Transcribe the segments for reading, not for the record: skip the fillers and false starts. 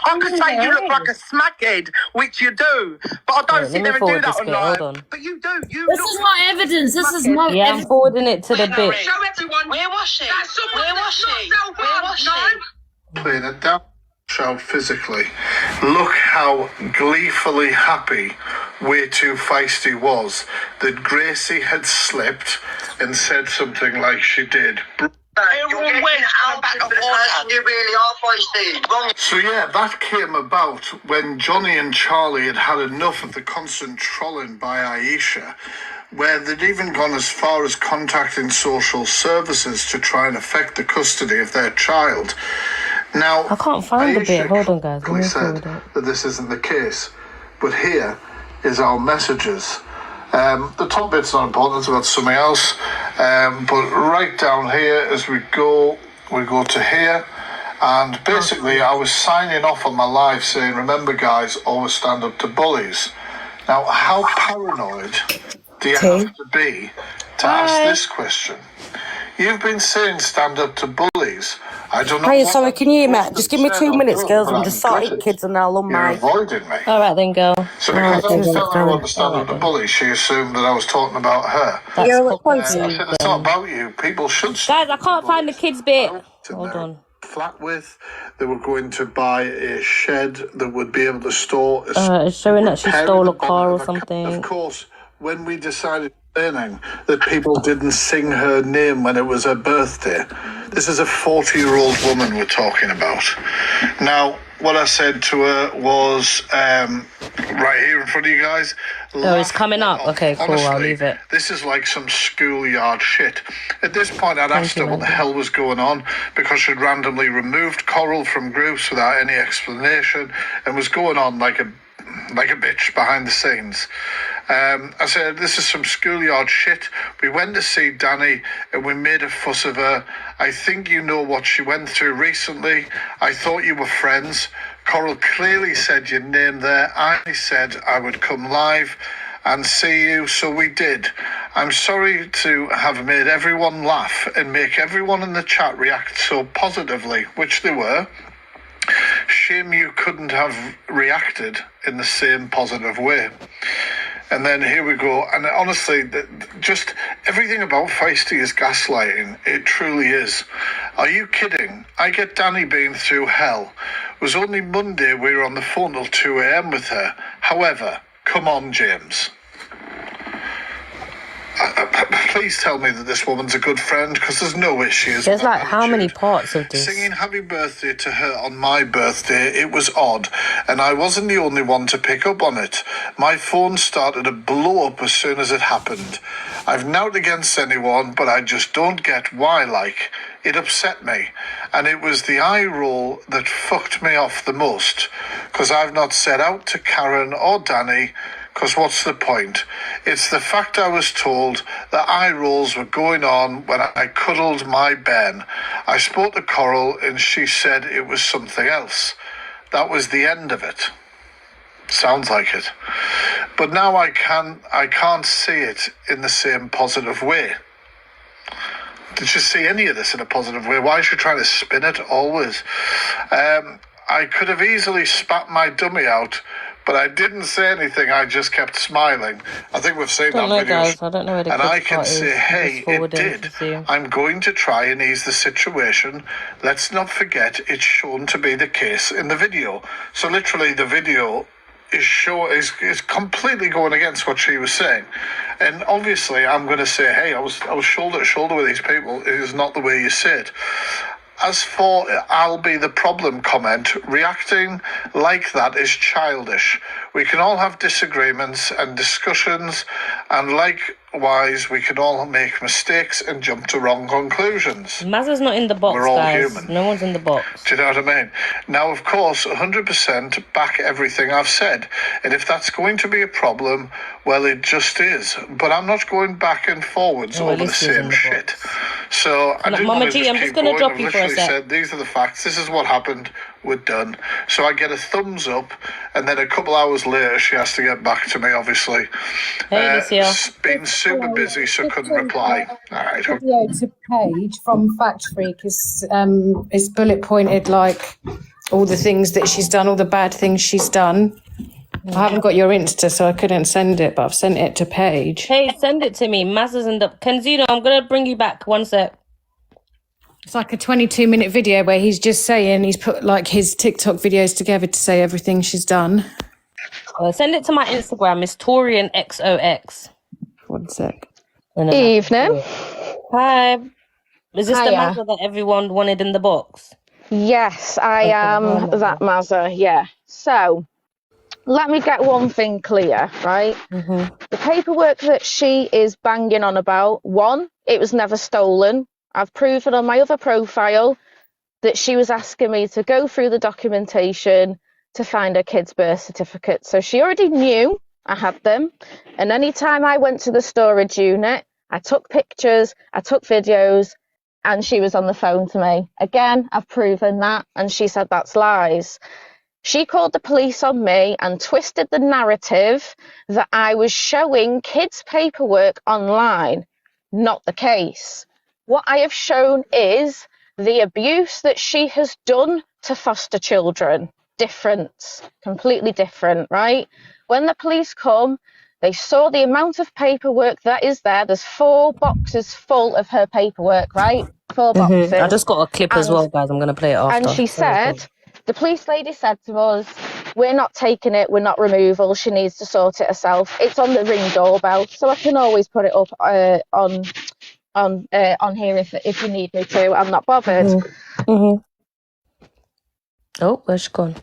I could say you look like a smackhead, which you do, but I don't sit there and do that online. Hold on. But you do. This is my evidence. This is my evidence. I'm forwarding it to the bit. Show everyone. Where was she? Where was she? Where was she? Playing it down. Show physically. Look how gleefully happy way2fiesty was that Gracie had slipped and said something like she did. Everyone went out back of order. You really are feisty. Wrong. So yeah, that came about when Johnny and Charlie had had enough of the constant trolling by Aisha, where they'd even gone as far as contacting social services to try and affect the custody of their child. Now, I can't find the bit. Hold on, guys. Aisha said that this isn't the case, but here is our messages. The top bit's not important, it's about something else. But right down here, as we go to here, and basically I was signing off on my live saying, remember guys, always stand up to bullies. Now, how paranoid do you have to be to ask this question? You've been saying stand up to bullies. I don't know. Hey, sorry, can you hear me? Just give me 2 minutes, girls. I'm just sorting kids and I'll on You're my... avoiding me. All right, then, go. So because I was telling her to stand up to bullies, she assumed that I was talking about her. I said, it's not about you. People should... Guys, I can't find the kids' bit. Hold on. Flat with, they were going to buy a shed that would be able to store... It's showing that she stole a car or something. Of course, when we decided that people didn't sing her name when it was her birthday. This is a 40-year-old woman we're talking about. Now, what I said to her was, right here in front of you guys. Oh, it's coming up. Okay, cool. Honestly, I'll leave it. This is like some schoolyard shit. At this point, I'd asked her what the hell was going on because she'd randomly removed Coral from groups without any explanation and was going on like a bitch behind the scenes. I said, this is some schoolyard shit. We went to see Danny and we made a fuss of her. I think you know what she went through recently. I thought you were friends. Coral clearly said your name there. I said I would come live and see you, so we did. I'm sorry to have made everyone laugh and make everyone in the chat react so positively, which they were. Shame you couldn't have reacted in the same positive way. And then here we go. And honestly, just everything about Feisty is gaslighting. It truly is. Are you kidding? I get Danny being through hell. It was only Monday we were on the phone till 2 a.m. with her. However, come on, James. Please tell me that this woman's a good friend, because there's no way she is. There's like how many parts of this? Singing happy birthday to her on my birthday, it was odd, and I wasn't the only one to pick up on it. My phone started to blow up as soon as it happened. I've nothing against anyone, but I just don't get why, like, it upset me. And it was the eye roll that fucked me off the most, because I've not set out to Karen or Danny, because what's the point? It's the fact I was told that eye rolls were going on when I cuddled my Ben. I spoke to Coral and she said it was something else. That was the end of it. Sounds like it. But now I can't see it in the same positive way. Did you see any of this in a positive way? Why is she trying to spin it always? I could have easily spat my dummy out, but I didn't say anything. I just kept smiling. I think we've seen that video. Guys, I don't know where the and I can say, hey, it did. I'm going to try and ease the situation. Let's not forget it's shown to be the case in the video. So literally the video is completely going against what she was saying. And obviously I'm going to say, hey, I was shoulder to shoulder with these people. It is not the way you say it. As for I'll be the problem comment, reacting like that is childish. We can all have disagreements and discussions, and likewise we can all make mistakes and jump to wrong conclusions. Mazza's not in the box, We're all guys. human. No one's in the box. Do you know what I mean? Now, of course, 100% back everything I've said. And if that's going to be a problem, well, it just is. But I'm not going back and forwards over the same shit. So I didn't want to just keep going. I've literally said, these are the facts. This is what happened. We're done. So I get a thumbs up, and then a couple hours later, she has to get back to me, obviously. Hey, been super busy, so couldn't reply. All right. Video to Page from Fact Freak is bullet pointed like all the things that she's done, all the bad things she's done. I haven't got your Insta, so I couldn't send it, but I've sent it to Paige. Hey, send it to me. Maz is in the... Kenzino, I'm going to bring you back. One sec. It's like a 22-minute video where he's just saying, he's put like his TikTok videos together to say everything she's done. Send it to my Instagram. It's Taurian XOX. 1 sec. Evening. Hi. Is this the Hiya. Mazza that everyone wanted in the box? Yes, I am that Mazza, yeah. So, let me get one thing clear, right? Mm-hmm. The paperwork that she is banging on about, one, it was never stolen. I've proven on my other profile that she was asking me to go through the documentation to find her kid's birth certificate. So she already knew I had them. And any time I went to the storage unit, I took pictures, I took videos, and she was on the phone to me. Again, I've proven that, and she said that's lies. She called the police on me and twisted the narrative that I was showing kids' paperwork online. Not the case. What I have shown is the abuse that she has done to foster children. Different, completely different, right? When the police come, they saw the amount of paperwork that is there. There's 4 boxes full of her paperwork, right? 4 boxes. I just got a clip as well, guys. I'm going to play it after. And she said, the police lady said to us, we're not taking it, we're not removal, she needs to sort it herself. It's on the Ring doorbell, so I can always put it up on here if you need me to. I'm not bothered. Oh, where's she gone?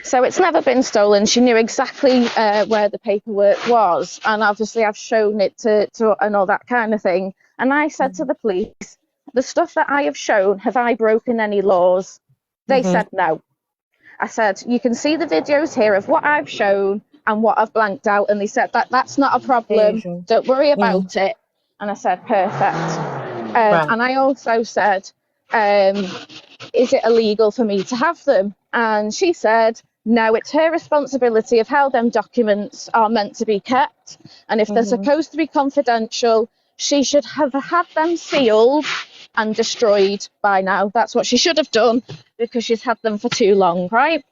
So it's never been stolen. She knew exactly where the paperwork was, and obviously I've shown it to and all that kind of thing. And I said to the police, the stuff that I have shown, have I broken any laws? They said no. I said, you can see the videos here of what I've shown and what I've blanked out, and they said that's not a problem. Don't worry about it. And I said, perfect. And I also said, is it illegal for me to have them? And she said, no, it's her responsibility of how them documents are meant to be kept. And if they're supposed to be confidential, she should have had them sealed and destroyed by now. That's what she should have done, because she's had them for too long, right?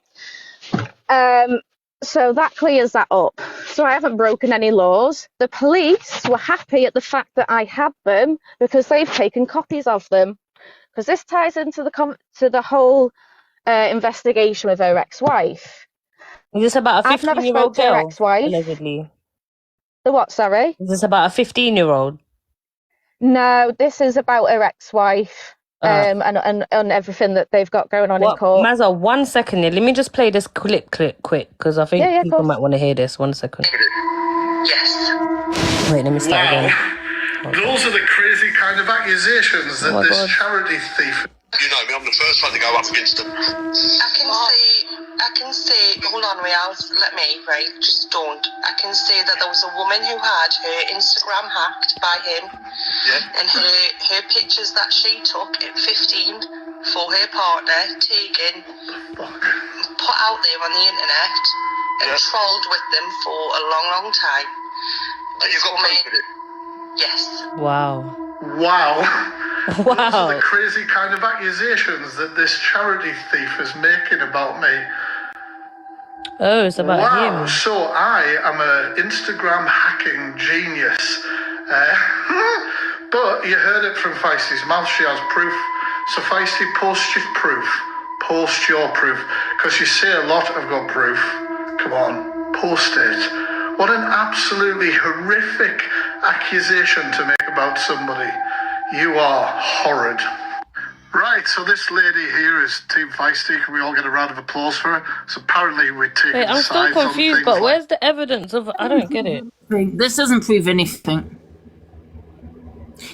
So that clears that up. So I haven't broken any laws. The police were happy at the fact that I had them because they've taken copies of them. Because this ties into the whole investigation with her ex-wife. Is this about a 15-year-old girl? Her ex-wife. Allegedly. The what, sorry? Is this about a 15-year-old? No, this is about her ex-wife and everything that they've got going on in court. Mazza, 1 second. Let me just play this clip quick, because I think people might want to hear this. 1 second. Yes. Wait, let me start again. Those are the crazy kind of accusations that this charity thief... You know me, I'm the first one to go up against them. I can see, hold on, let me, right, just don't. I can see that there was a woman who had her Instagram hacked by him. Yeah. And her pictures that she took at 15 for her partner, taken, put out there on the internet, and trolled with them for a long, long time. And you've got proof of it? Yes. Wow. Those are the crazy kind of accusations that this charity thief is making about me. Oh, it's about him. So I am an Instagram hacking genius. But you heard it from Feisty's mouth. She has proof. So Feisty, post your proof. Post your proof. Because you say a lot, I've got proof. Come on, post it. What an absolutely horrific accusation to make about somebody. You are horrid. Right, so this lady here is Team Feisty. Can we all get a round of applause for her? So apparently we're taking Wait, I'm still confused, but where's the evidence of... I don't get it. This doesn't prove anything.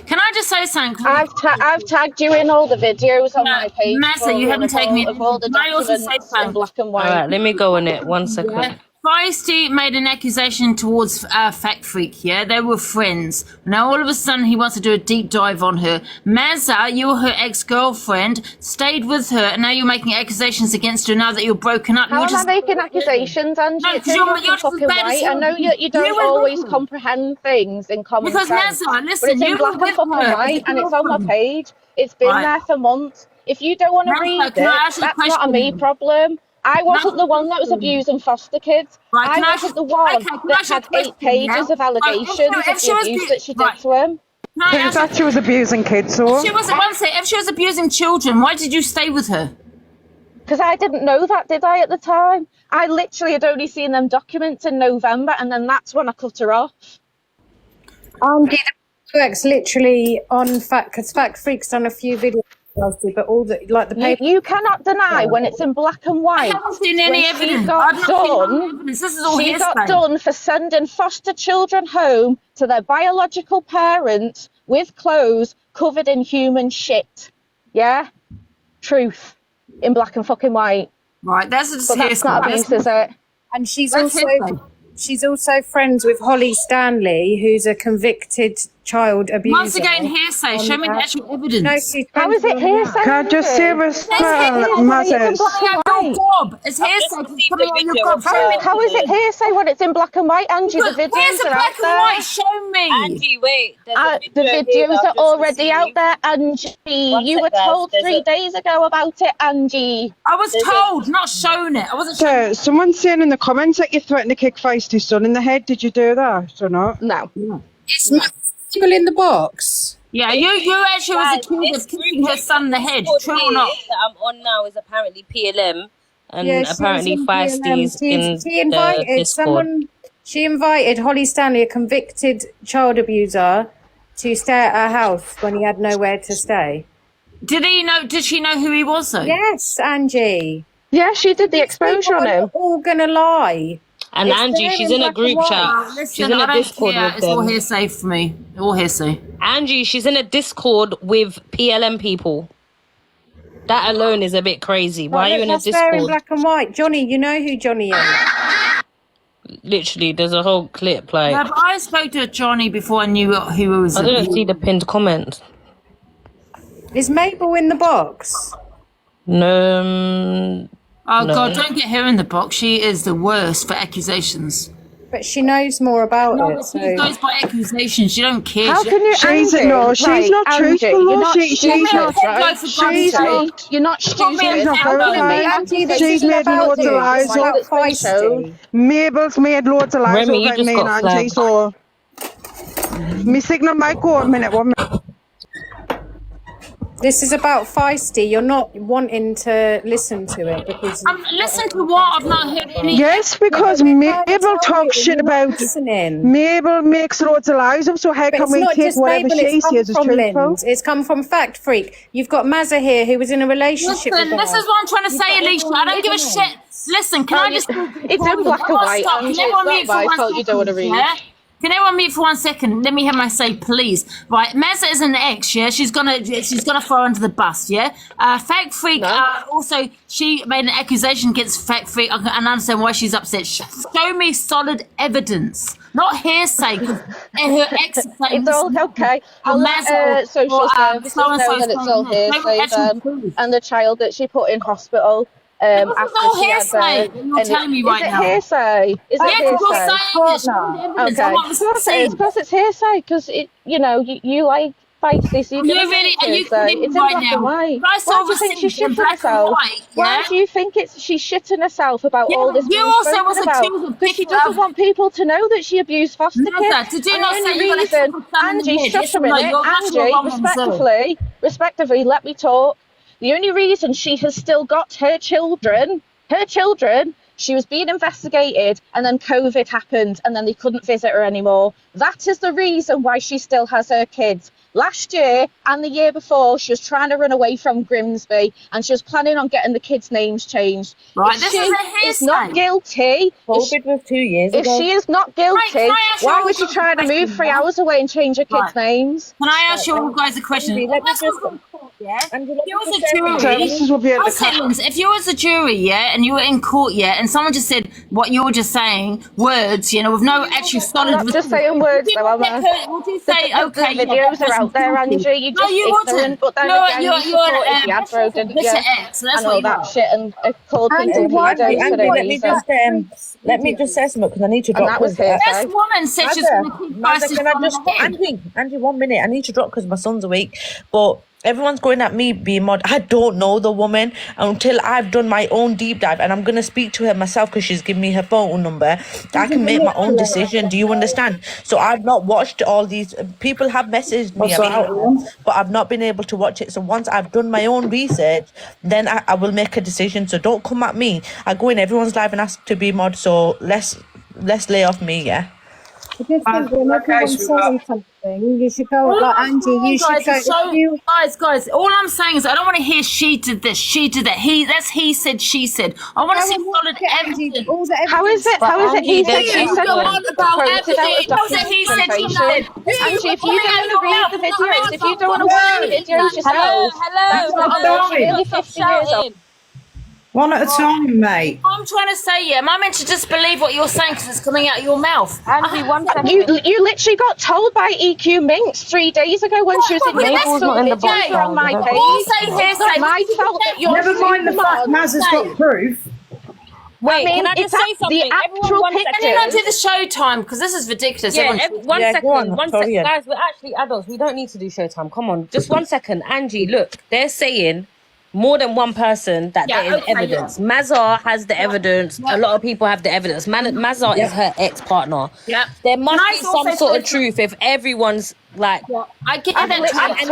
Can I just say something? I've tagged you in all the videos on my page. Massa, you haven't tagged me. Of all the documents in black and white. All right, let me go on it. 1 second. Yeah. Feisty made an accusation towards Fact Freak, yeah? They were friends. Now all of a sudden he wants to do a deep dive on her. Mazza, you were her ex-girlfriend, stayed with her, and now you're making accusations against her now that you're broken up. How am I making accusations, Angie? No, It's you're fucking right. I know you don't always comprehend things in common sense. Mazza, listen, but it's in black and fucking white, and it's on my page. It's been there for months. If you don't want to read it, can I ask you a that's not a question? me problem. I wasn't the one that was abusing foster kids. Right, I can I wasn't ask- the one okay, can I that ask you a had 8 question, pages yeah? of allegations of the abuse that she did to him. Can I Who ask thought she was abusing kids, so? if she was abusing children, why did you stay with her? Because I didn't know that, did I, at the time? I literally had only seen them documents in November, and then that's when I cut her off. Works literally on fact, because Fact Freak's done a few videos, but all the the paper. You cannot deny when it's in black and white. I haven't seen any when evidence. She got I've not seen done. any evidence. This is all She got hearsay. done for sending foster children home to their biological parents with clothes covered in human shit. Yeah, truth in black and fucking white. Right, that's just But that's not abuse, is it? And she's That's also friends with Holly Stanley, who's a convicted child abuser. Once again, hearsay. Show me the actual evidence. No, she's How is it hearsay? Can I just say It's mothers? coming out your gob. It's hearsay. It's coming out your gob. Show me. How is it hearsay when it's in black and white, Angie? The Where's videos the are black out and there. white? Show me. Angie, wait. The videos are already out there, Angie. You were told 3 days ago about it, Angie. I was told, not shown it. I wasn't shown. Someone's saying in the comments that you threatened to kick Feisty son in the head. Did you do that or not? No. It's people in the box. Yeah, you actually was accused of kicking her son in the head. True or not? That I'm on now is apparently PLM. And Yeah, she apparently was in Feisty's PLM. in She invited the Discord. someone. She invited Holly Stanley, a convicted child abuser, to stay at her house when he had nowhere to stay. Did she know who he was though? Yes, Angie. Yeah, she did the exposure on him. All gonna lie. And It's Angie, there she's in in a black and group white. chat. Listen, She's in I a don't Discord care. with It's all them. hearsay for me. All hearsay. Angie, she's in a Discord with PLM people. That alone is a bit crazy. Why are you in a That's there in Discord? black and white. Johnny, you know who Johnny is. Literally, there's a whole clip. Like, Yeah, but I spoke to Johnny before I knew who he was. I didn't see the pinned comment. Is Mabel in the box? No. Oh No. God, don't get her in the box. She is the worst for accusations. But she knows more about No, it. but So. she goes by accusations. She don't care. How She- can you, She's Angie? no, she's Right, not Angie, truthful. you're though. not She's stupid, not. right? She's She's not. You're not stupid. She's not How verified. can me, Angie, this She's isn't made about loads of you. lies It's up. like that's been shown. Mabel's made loads of lies Remy, up you about just me and got Angie, flagged. so me signal might go a minute, 1 minute. This is about Feisty. You're not wanting to listen to it because. Listen to what? I've not heard any. Yes, because Mabel talks shit about. Listening. Mabel makes loads of lies up, so how But can it's we not take just whatever Mabel, she it's come says as from truthful? Lind. It's come from Fact Freak. You've got Mazza here who was in a relationship Listen, with this her. is what I'm trying to say, Alicia. I don't give a shit. Listen, can I just... It's in black and white, Stop. Angie. Can everyone It's mute not for my 1 fault you don't want to second, read. yeah? Can everyone mute for 1 second? Let me have my say, please. Right, Mazza is an ex, yeah? She's gonna throw her under the bus, yeah? Fact Freak, also, she made an accusation against Fact Freak. I can understand why she's upset. Show me solid evidence. Not hearsay, because her ex is saying It's all okay. I'll let social services know that it's all hearsay then. And the child that she put in hospital after all she had hearsay. You're telling me right now. Is it hearsay? Is it Yeah, because you're hearsay? saying it's evidence. Okay. I want to see. Of course it's hearsay because you like Feisty, so Are you really? Are you kidding me it's in right black now? and white. I saw Why do you think she's receipts in shitting black and herself? white, Why yeah? do you think she's shitting herself about Yeah, all this? you being also spoken was about? accused of Because she picking doesn't up- want people to know that she abused foster Nessa, kids. did you And not the say only you're gonna reason, kick her son in the Angie, head? shut Yes a or no? minute, You're not Angie, wrong, respectively, let me talk. The only reason she has still got her children, she was being investigated and then COVID happened and then they couldn't visit her anymore. That is the reason why she still has her kids. Last year and the year before, she was trying to run away from Grimsby and she was planning on getting the kids' names changed. Right, If this she is a is not hearsay. guilty. COVID was 2 years If ago. she is not guilty, can I ask you why a was she trying to move question, 3 yeah? hours away and change her kids' Right. names? Can I ask you all guys a question? Angie, let me Let's just- go from court, yeah? Angie, If let you me was just a say jury, Services will be at the seconds. If you was a jury, yeah, and you were in court, yeah, and someone just said what you were just saying, words, with no actual solid... I'm not just saying words, though, am I? Would you say, okay... The videos are out there, Angie. You just ignorant, but then again, you supported the advert, didn't you? And all that shit and called people Angie, pedos for no let me reason. just let me just say something because I need to And drop. that was 'cause, hearsay. This woman said she's going to keep Mazza, Feisty can I from just the head. Angie, 1 minute. I need to drop because my son's awake. But Everyone's going at me being mod. I don't know the woman until I've done my own deep dive, and I'm going to speak to her myself because she's given me her phone number. I can make my own decision. Do you understand? So I've not watched all these. People have messaged me about her, but I've not been able to watch it. So once I've done my own research, then I will make a decision. So don't come at me. I go in everyone's live and ask to be mod. So let's lay off me, yeah. I just think when everyone's saying something, you should go like Angie. You should go. Guys. All I'm saying is I don't want to hear she did this, she did that. He said, she said. I want to see solid evidence. How is it? He said, she said, he said, she said. Angie, if you don't want to read the videos, if you don't want to watch the videos yourself, that's not really 50 years old. One at a time, mate. I'm trying to say, yeah, am I meant to just believe what you're saying because it's coming out of your mouth? Angie, 1 second. You literally got told by EQ Minx 3 days ago when she was in Naples not in the box on my page. It's not my fault that you're Never mind the fact Maz has got proof. Wait, can I just say something? The actual pictures. Can you not do the showtime? Because this is ridiculous. Yeah, one second. Guys, we're actually adults. We don't need to do showtime. Come on, just 1 second. Angie, look, they're saying more than one person that there is evidence. Yeah. Mazar has the evidence. A lot of people have the evidence. Mazar is her ex-partner. Yeah. There must be some sort of truth if everyone's like... I get that. And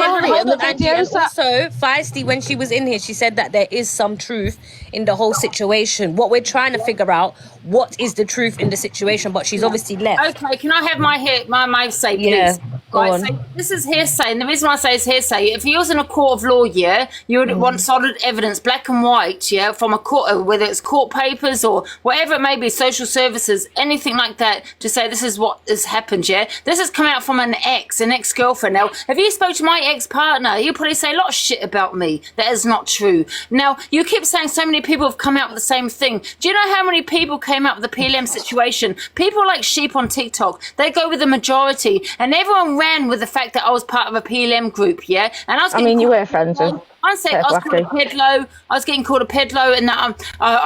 also, Feisty, when she was in here, she said that there is some truth in the whole situation. What we're trying to figure out, what is the truth in the situation, but she's obviously left. Okay, can I have my say, please? Yeah, go on. So this is hearsay, and the reason why I say it's hearsay, if he was in a court of law, yeah, you would want solid evidence, black and white, yeah, from a court, whether it's court papers or whatever it may be, social services, anything like that, to say this is what has happened, yeah? This has come out from an ex-girlfriend. Now, if you spoke to my ex-partner, he'll probably say a lot of shit about me. That is not true. Now, you keep saying so many people have come out with the same thing. Do you know how many people came out with the PLM situation? People like sheep on TikTok, they go with the majority, and everyone ran with the fact that I was part of a PLM group, yeah? And I mean, you were friends with. One sec, I was called a pedlo. I was getting called a pedlo, and I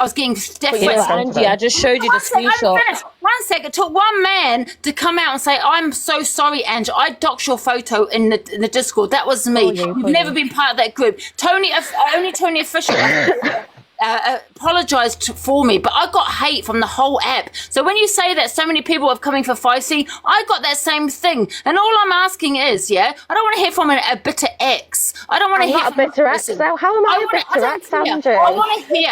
was getting death threats. Angie, I just showed you the screenshot. 1 sec, it took one man to come out and say, "I'm so sorry, Angie. I doxed your photo in the Discord. That was me. You've never been part of that group." Tony Official apologized for me, but I got hate from the whole app. So when you say that so many people are coming for Feisty, I got that same thing. And all I'm asking is, yeah, I don't want to hear from a bitter ex. I don't want to hear from a bitter ex. Now, how am I a bitter ex, Angie? I want to hear.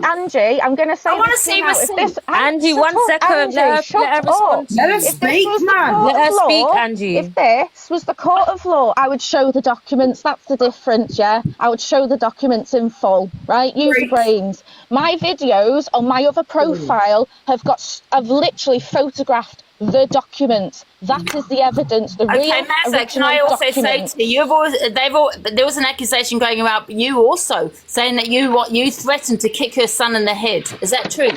Angie, I'm going to say. I want to see this. Angie, 1 second. Let her respond. Let her speak, man. Let her speak, Angie. If this was the court of law, I would show the documents. That's the difference, yeah. I would show the documents in full, right? Use your brains. My videos on my other profile have literally photographed the documents. That is the evidence. The real Mazza, can I also say to you, there was an accusation going about you also saying that you threatened to kick her son in the head. Is that true?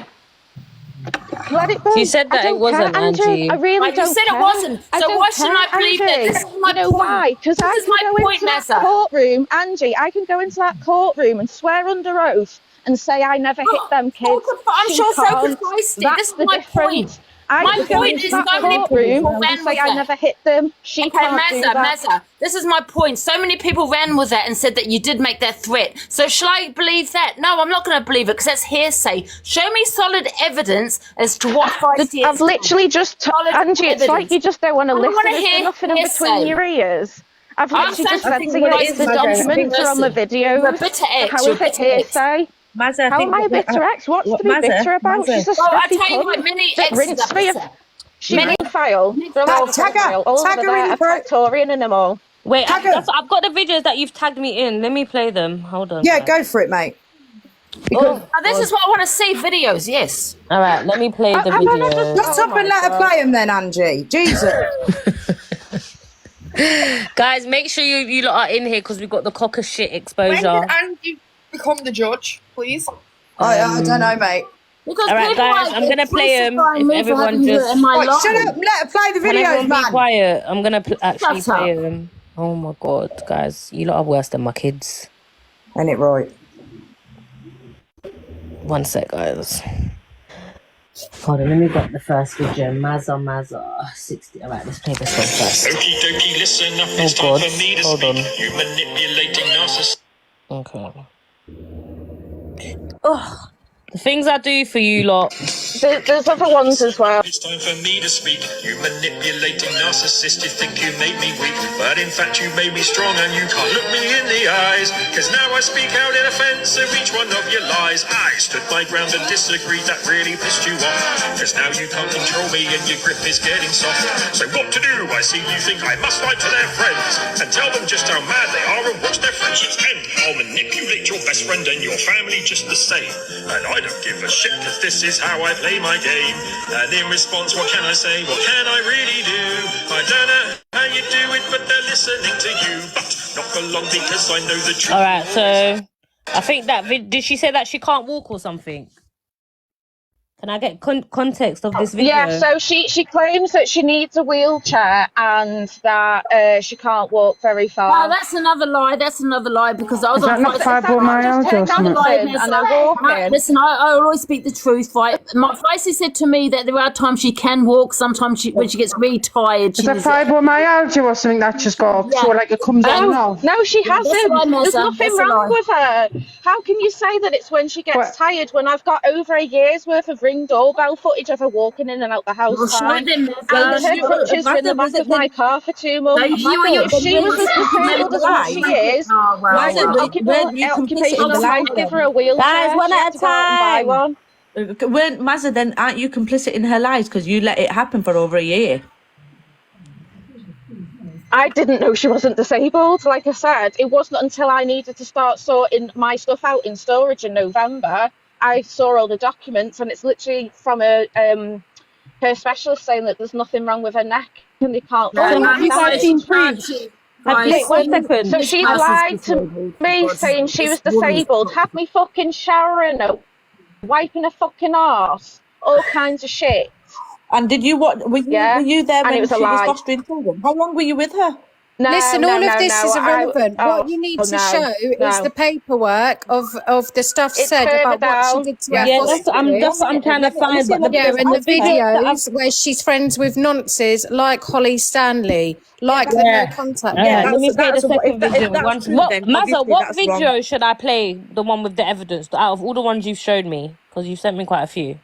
Let it go. She said that it wasn't, Angie. I really don't. You said it wasn't. So why shouldn't I believe that? This is my point. Why? Because I can go into that courtroom, Angie. I can go into that courtroom and swear under oath and say I never hit them kids. I'm sure so could Feisty. This is my point. My point is so many people ran with I never hit them. Mazza, this is my point. So many people ran with that and said that you did make that threat. So shall I believe that? No, I'm not going to believe it because that's hearsay. Show me solid evidence as to what Feisty is. I've literally just Angie, it's like you just don't want to listen. There's nothing in between your ears. I've literally just said to you it's the documents are on the videos. You're a bitter ex. How is it hearsay? Mazza, how am I a bitter ex? What's to be bitter about? She's a I tell you what, many exes are bitter. Many file. Tag her in the Taurian and them all. Wait, I've got the videos that you've tagged me in. Let me play them. Hold on. Yeah, go for it, mate. This is what I want to see, videos, yes. All right, let me play the videos. Shut up and let her play them then, Angie. Jesus. Guys, make sure you lot are in here because we've got the cocker shit exposure. When did Angie become the judge, please? I don't know, mate. Because all right, guys, I'm going to play them if everyone just... shut up, let her play the videos, man. Be quiet. I'm going to actually play them. Oh, my God, guys. You lot are worse than my kids. Ain't it right? 1 sec, guys. Hold on, let me get the first video. Mazza, 60. All right, let's play this one first. Okie dokie, listen up. It's Oh, time God. for me to Hold speak. on. You manipulating narcissist. Okay. Oh, the things I do for you lot. There's other ones as well. It's time for me to speak. You manipulating narcissist. You think you made me weak, but in fact you made me strong, and you can't look me in the eyes. Cause now I speak out in offense of each one of your lies. I stood my ground and disagreed. That really pissed you off. Cause now you can't control me and your grip is getting soft. So what to do? I see you think I must write to their friends and tell them just how mad they are and watch their friendships end. I'll manipulate your best friend and your family just the same. And I don't give a shit, cause this is how I play my game. And in response, what can I say? What can I really do? I don't know how you do it, but they're listening to you. But not for long, because I know the truth. All right, so I think that did she say that she can't walk or something? Can I get context of this video? Yeah, so she claims that she needs a wheelchair and that she can't walk very far. No, that's another lie. That's another lie because I was Is on that not fibromyalgia or something? Listen, I always speak the truth, right? My Feisty said to me that there are times she can walk, sometimes when she gets really tired. Is that fibromyalgia or something that just got so like it comes on now? No, she hasn't. There's nothing That's a wrong lie. with her. How can you say that it's when she gets tired when I've got over a year's worth of Ring doorbell footage of her walking in and out the house Well, fine? show them, And her crutches were in the back of my car for 2 months. If she was as disabled as what she is, why did occupational health give her a wheelchair? Guys, one She had at to a go out and buy time. one. Weren't Mazza, then aren't you complicit in her lies because you let it happen for over a year? I didn't know she wasn't disabled. Like I said, it wasn't until I needed to start sorting my stuff out in storage in November. I saw all the documents, and it's literally from her specialist saying that there's nothing wrong with her neck and they can't. Have you guys seen proof? Wait, 1 second. So she's lied to me saying she was disabled, had me fucking showering her, wiping her fucking arse, all kinds of shit. And did you what? Were you there And when it was she a was lie. fostering children? How long were you with her? No, Listen, no, all no, of this no, is irrelevant. What you need to show is the paperwork of the stuff It's said further about what down. she did to Yeah, her that's what I'm trying to find. But and the video videos where she's friends with nonces like Holly Stanley, like the no contact. Let me play the second video. Mazza, what that's video wrong. should I play? The one with the evidence out of all the ones you've showed me, because you've sent me quite a few.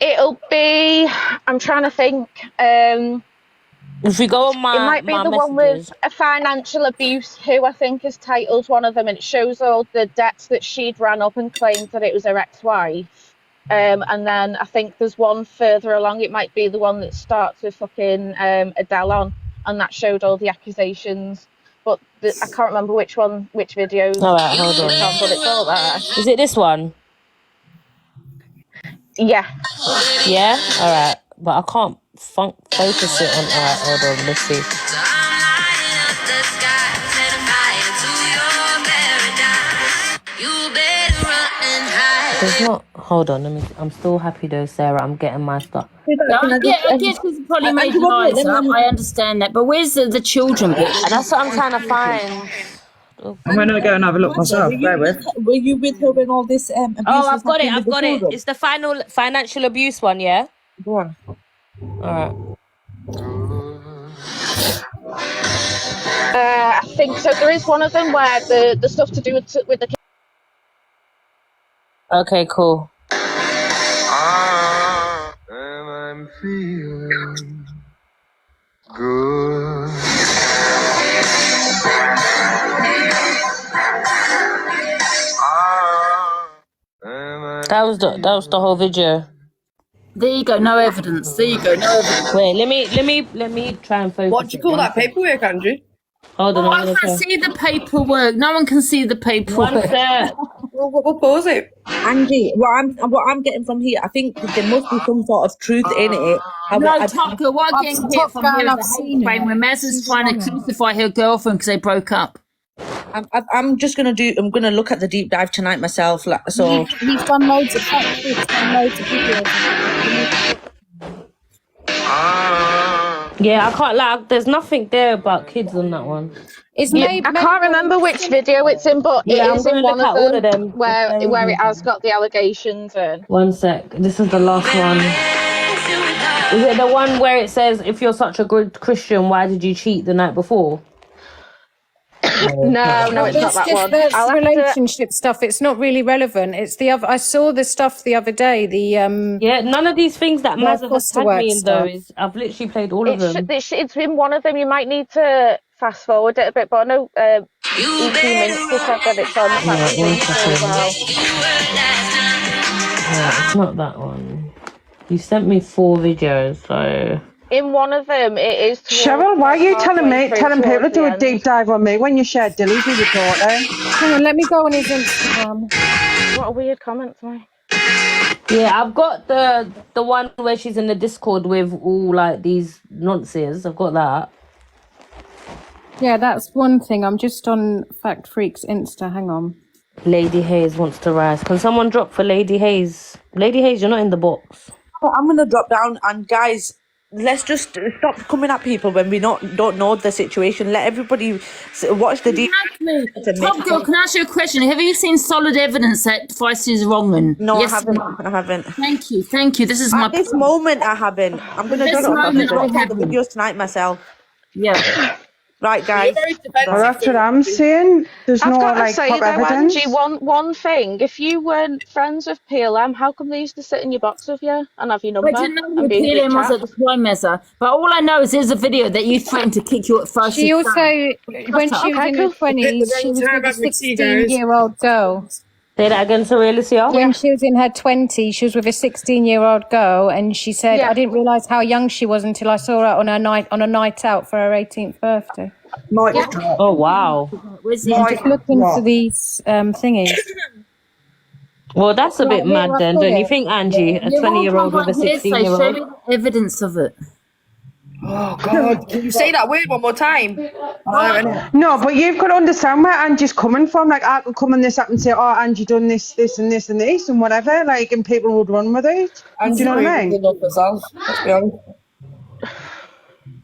It'll be. I'm trying to think. If we go on my, it might be the one with a financial abuse, who I think is titled one of them, and it shows all the debts that she'd ran up and claimed that it was her ex-wife. And then I think there's one further along. It might be the one that starts with fucking Adele on, and that showed all the accusations. But I can't remember which videos. All right, hold on. But it's all there. Is it this one? Yeah. Yeah? All right. But I can't focus it on. All right, hold on. Let's see. There's not. Hold on. I'm still happy though, Sarah. I'm getting my stuff. I guess she's probably made lies up. I understand that. But where's the children bit? That's what I'm trying to find. I'm going to go and have a look myself. Were you with her when all this abuse I've was got it. happening I've with got the it. children? It's the financial abuse one, yeah? Go on. All right. I think so. There is one of them where the stuff to do with the kids. Okay, cool. And I'm feeling good. That was the whole video. There you go. No evidence. There you go. No evidence. Wait, let me try and focus. What do you call that? Paperwork, Andrew? Hold on. I can't see the paperwork. No one can see the paperwork. One sec. We'll pause it. Angie, what I'm getting from here, I think there must be some sort of truth in it. No, Tucker, what I'm getting here from here is a hate crime where Maz is trying to crucify her girlfriend because they broke up. I'm gonna look at the deep dive tonight myself. So He's done loads of videos. Yeah, I can't lie. There's nothing there about kids on that one. It's I can't remember which video it's in, but Yeah, it I'm is gonna in look one at of all of them them. where it has got the allegations in. 1 sec. This is the last one. Is it the one where it says, if you're such a good Christian, why did you cheat the night before? No, it's not that one. That's I'll have to... relationship stuff. It's not really relevant. It's the other. I saw the stuff the other day. Yeah, none of these things that Mazza has foster tagged work me in though. stuff. I've literally played all of them. It's in one of them. You might need to fast forward it a bit, but I know E.T. Minster said that it's on Fact Freak as well. Yeah, it's not that one. You sent me 4 videos, so... In one of them, it is... Cheryl, why are you telling people to do a deep dive on me when you shared dillies with your daughter? Hang on, let me go on his Instagram. What a weird comment to me. Yeah, I've got the one where she's in the Discord with all like these nonsense. I've got that. Yeah, that's one thing. I'm just on Fact Freak's Insta. Hang on. Lady Hayes wants to rise. Can someone drop for Lady Hayes? Lady Hayes, you're not in the box. I'm gonna drop down, and guys, let's just stop coming at people when we don't know the situation. Let everybody watch the deep. Exactly. Top Girl, can I ask you a question? Have you seen solid evidence that Feisty is wrong? And No, yes, I haven't. Thank you. This is At this moment, I haven't. I'm gonna This moment, I drop the haven't. videos tonight myself. Yeah. Right, guys. Well, that's what I'm saying. There's I've no got to like say top though, evidence. Angie, one thing. If you weren't friends with PLM, how come they used to sit in your box with you and have your number? I didn't know who and be in PLM group was at chats? the time, Mezza. But all I know is there's a video that you threatened to kick you at first. She also, when she was in her 20s, she was with a 16-year-old girl. Say that again, sorry, Alicia. When she was in her 20s, she was with a 16-year-old girl, and she said, I didn't realise how young she was until I saw her on a night out for her 18th birthday. Oh, wow. I'm just looking for these thingies. Well, that's a bit mad then, don't you think, Angie? A 20-year-old with a 16-year-old? Show me the evidence of it. Oh, God. Can you say that word one more time? No, but you've got to understand where Angie's coming from. Like, I could come on this app and say, oh, Angie done this, this, and this, and this, and whatever, like, and people would run with it. Do you know what I mean? Let's be honest.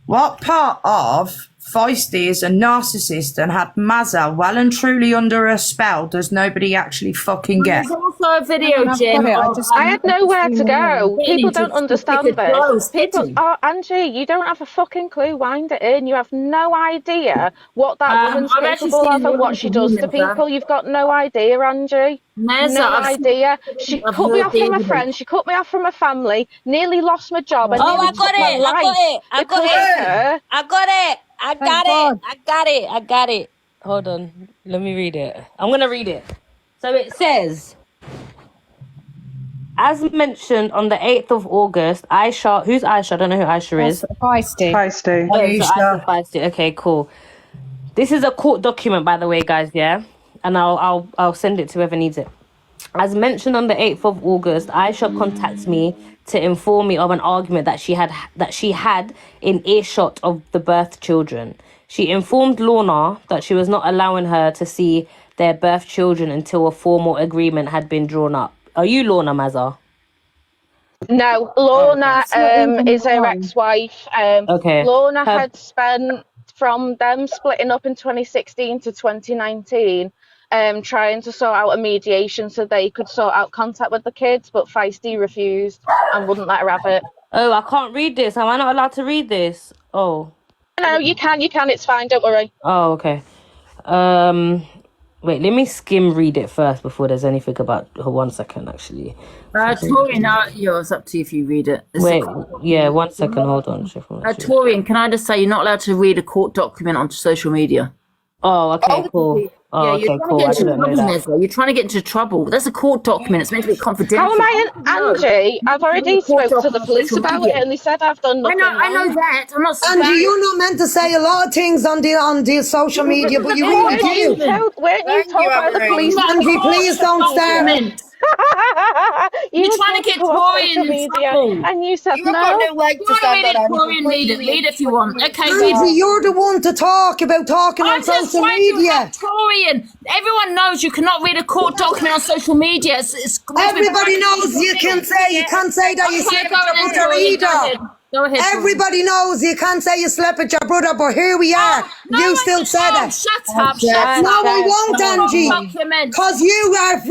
What part of Feisty is a narcissist and had Mazza well and truly under a spell does nobody actually fucking get? There's also a video, Jim. I had nowhere to go. People don't understand this. Angie, you don't have a fucking clue. Wind it in. You have no idea what that woman's capable of and what she does to people. You've got no idea, Angie. No idea. She cut me off from my friends. She cut me off from my family. Nearly lost my job. And nearly took my life. I got it. Hold on. Let me read it. I'm going to read it. So it says, as mentioned on the 8th of August, Aisha, who's Aisha? I don't know who Aisha is. Feisty. Feisty. Oh, so Aisha Feisty. Okay, cool. This is a court document, by the way, guys, yeah? And I'll send it to whoever needs it. As mentioned on the 8th of August, Aisha contacts me to inform me of an argument that she had in earshot of the birth children. She informed Lorna that she was not allowing her to see their birth children until a formal agreement had been drawn up. Are you Lorna, Mazza? No, Lorna is her ex-wife. Okay. Lorna had spent, from them splitting up in 2016 to 2019, trying to sort out a mediation so they could sort out contact with the kids, but Feisty refused and wouldn't let her have it. Oh, I can't read this. Am I not allowed to read this? Oh. No, you can. It's fine. Don't worry. Oh, okay. Wait, let me skim read it first before there's anything about her. 1 second, actually. Taurian, it's up to you if you read it. Wait, 1 second. Hold on. Taurian, can I just say you're not allowed to read a court document on social media? Oh, okay, cool. Oh, yeah, okay, cool. I didn't know that. You're trying to get into trouble. That's a court document. It's meant to be confidential. How am I Angie? I've already spoke to the police about it and they said I've done nothing. I know that. I'm not Angie, you're not meant to say a lot of things on the social media, but you really do. Weren't you told by the police? Angie, please don't start. You're trying to get Taurian in trouble. And you said You've no. got no leg to stand on. Taurian, read it. Read it if you want. Okay, Angie, you're the one to talk about talking on social media. Taurian, everyone knows you cannot read a court document on social media. Everybody knows you can't say that you said it to a reader. Go ahead. Everybody knows you can't say you slept with your brother, but here we are. You still said it. Shut up, shut up. No, I won't, Angie. Because you're wrong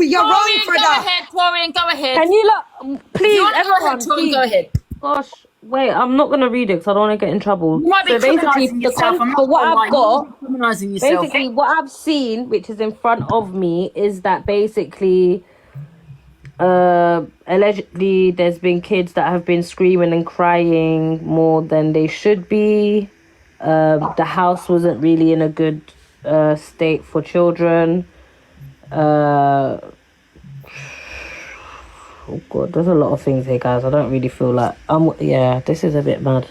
for that. Torian, go ahead. Can you look, please, everyone, please. Go ahead. Gosh, wait, I'm not gonna read it because I don't want to get in trouble. You might be criminalising yourself. For what I've got, criminalising yourself. basically what I've seen, which is in front of me, is that basically, allegedly, there's been kids that have been screaming and crying more than they should be. The house wasn't really in a good state for children. Oh God, there's a lot of things here, guys. I don't really feel like yeah, this is a bit mad.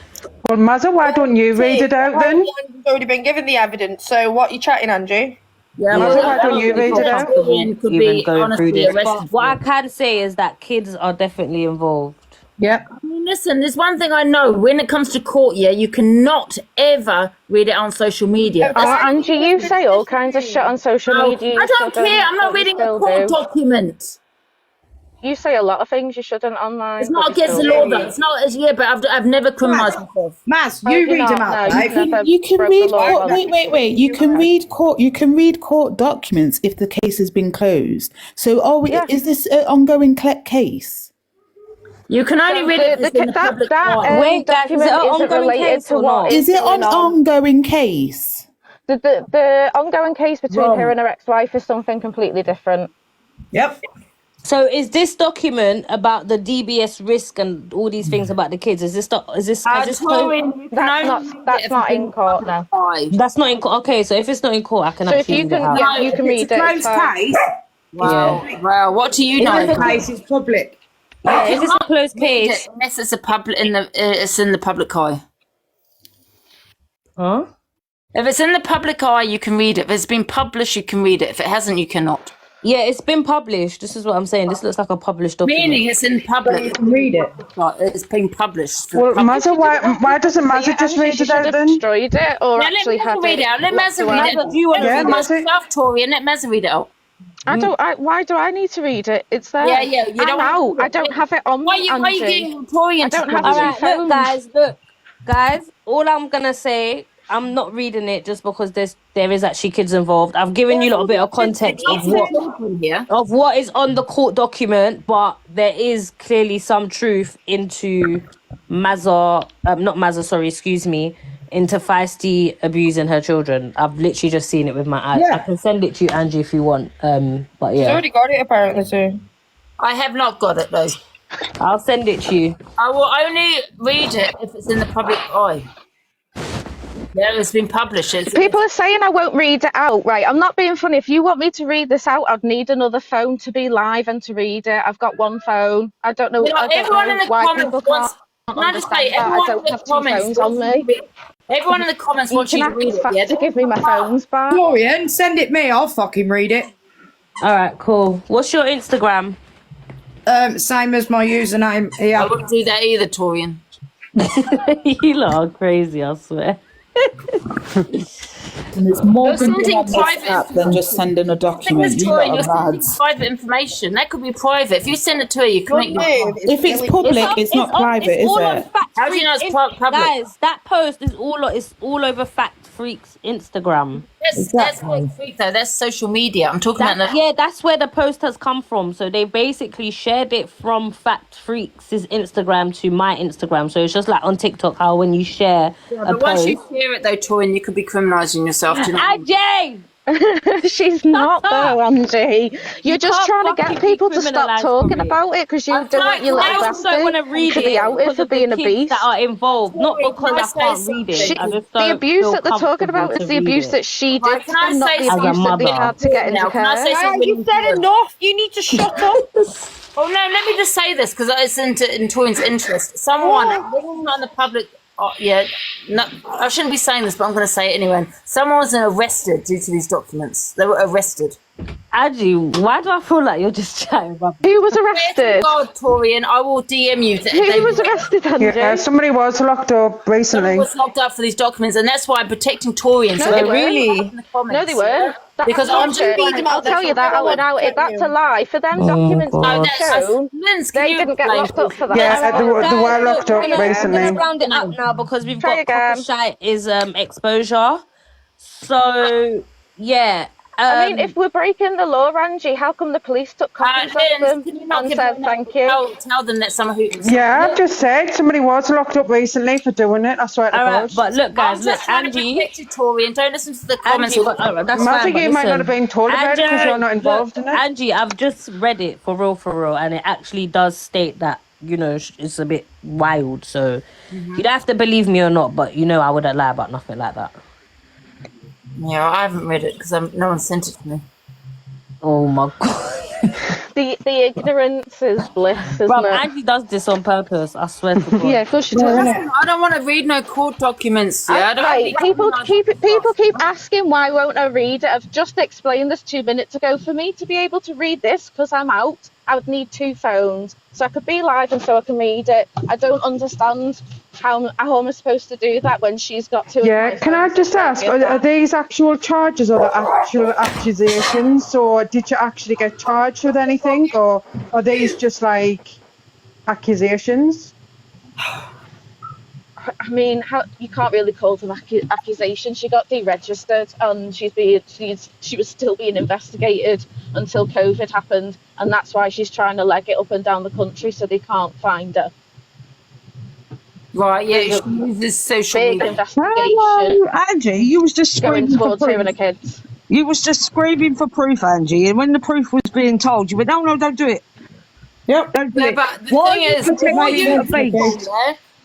Well, Mazza, why don't you read it out then? You've already been given the evidence, so what are you chatting, Angie? Yeah, Mazza, why don't you read it out? Even going through this. But what I can say is that kids are definitely involved. Yeah. I mean, listen, there's one thing I know. When it comes to court, you cannot ever read it on social media. Oh, Angie, you say all kinds of shit on social media. I don't care. I'm not reading a court document. You say a lot of things you shouldn't online. It's not against the law, though. It's not. But I've never criminalised myself. Maz, you read them out. You can read court. Wait. You can read court. You can read court documents if the case has been closed. So, is this an ongoing case? You can only read it in the public eye. Wait, document isn't related to what Is it an ongoing case? The ongoing case between her and her ex-wife is something completely different. Yep. So is this document about the DBS risk and all these things about the kids? That's not in court now. That's not in court. Okay, so if it's not in court, I can actually read it out. you can read it. Closed case. Wow. What do you know? The case is public. Yeah, if it's a closed case, unless it's it's in the public eye. Huh? If it's in the public eye, you can read it. If it's been published, you can read it. If it hasn't, you cannot. Yeah, it's been published. This is what I'm saying. This looks like a published document. Meaning it's in public. You can read it. It's been published. Well, Mazza, why doesn't Mazza just read it out then? Destroyed it or actually had read it out. Let Mazza read it out. Do you want to read myself, Taurian? Let Mazza read it out. Why do I need to read it? It's there. Yeah. You don't out. I don't have it on me. Why are you getting Taurian? I don't have it. All right, look, guys. All I'm gonna say, I'm not reading it just because there is actually kids involved. I've given you a little bit of context of what is on the court document, but there is clearly some truth into into Feisty abusing her children. I've literally just seen it with my eyes. I can send it to you, Angie, if you want. But yeah, She's already got it apparently too. I have not got it though. I'll send it to you. I will only read it if it's in the public eye. Yeah, it's been published. People are saying I won't read it out, right? I'm not being funny. If you want me to read this out, I'd need another phone to be live and to read it. I've got one phone. I don't know. Everyone in the comments wants. Can I just say, everyone in the comments on me. Everyone in the comments wants you to read it. To give me my phones back. Taurian, send it me. I'll fucking read it. All right, cool. What's your Instagram? Same as my username here. I wouldn't do that either, Taurian. You lot are crazy, I swear. And there's more than WhatsApp than just sending a document. You're sending private information. That could be private. If you send it to her, you can make if it's public, it's not private, is it? How do you know it's public? Guys, that post is all over Fact Freak's Instagram. That's not freak though. That's social media. I'm talking about. Yeah, that's where the post has come from. So they basically shared it from Fact Freaks' Instagram to my Instagram. So it's just like on TikTok, how when you share a post. Once you share it though, Taurian, you could be criminalising yourself. Ajay! She's not though, Angie. You're just trying to get people to stop talking about it because you don't want your little bastard want to read to be outed for being a beast. That are involved, not because I can't read it. I just the abuse that they're talking about is the abuse that she did, and not the abuse that they had to get into her. You said enough. You need to shut up. Oh no, let me just say this because it's in Taurian's interest. Someone, this is not in the public. No, I shouldn't be saying this, but I'm going to say it anyway. Someone was arrested due to these documents. They were arrested. Angie, why do I feel like you're just chatting rubbish? Who was arrested? God, Taurian, I will DM you. Who was arrested, Angie? Yeah, somebody was locked up Someone recently. was locked up for these documents, and that's why I'm protecting Taurian. No, So they they weren't. in the comments, No, they weren't. Because I'm just reading them I'll out. tell you that out and out. That's a lie. For them documents No, being shown, Linz, they didn't get locked up for that. Yeah, they were locked up Let's recently. round it up now because we've Try got again. Shite is exposure. So yeah. I mean, if we're breaking the law, Angie, how come the police took copies of them and said thank you? Tell them that someone who. Yeah, I've just said somebody was locked up recently for doing it. I swear to All God. right, but look, guys, look, Angie. Taurian, don't listen to the comments. Angie, all right, that's fine. Maybe you might not have been told about it because you're not involved in it. Angie, I've just read it for real, and it actually does state that, you know, it's a bit wild. So you don't have to believe me or not, but you know I wouldn't lie about nothing like that. Yeah, I haven't read it because no one sent it to me. Oh my God. The ignorance is bliss, isn't Bro, it? Angie does this on purpose. I swear to God. Yeah, of course she does. I don't want to read no court documents. Yeah, I don't Right, people keep asking why won't I read it. I've just explained this 2 minutes ago. For me to be able to read this, because I'm out, I would need 2 phones. So I could be live and so I can read it. I don't understand how I'm supposed to do that when she's got 2. Yeah, can I just ask, are these actual charges or the actual accusations? Or did you actually get charged with anything? Or are these just like accusations? I mean, you can't really call them accusations. She got deregistered and she was still being investigated until COVID happened, and that's why she's trying to leg it up and down the country so they can't find her. Right, yeah, this social big media. investigation. Hello, Angie, you was just Going screaming for towards her proof. and her kids. You was just screaming for proof, Angie, and when the proof was being told, you went, no, don't do it. Yep. Don't do Yeah, it. but the Why thing are you is, protecting the beast?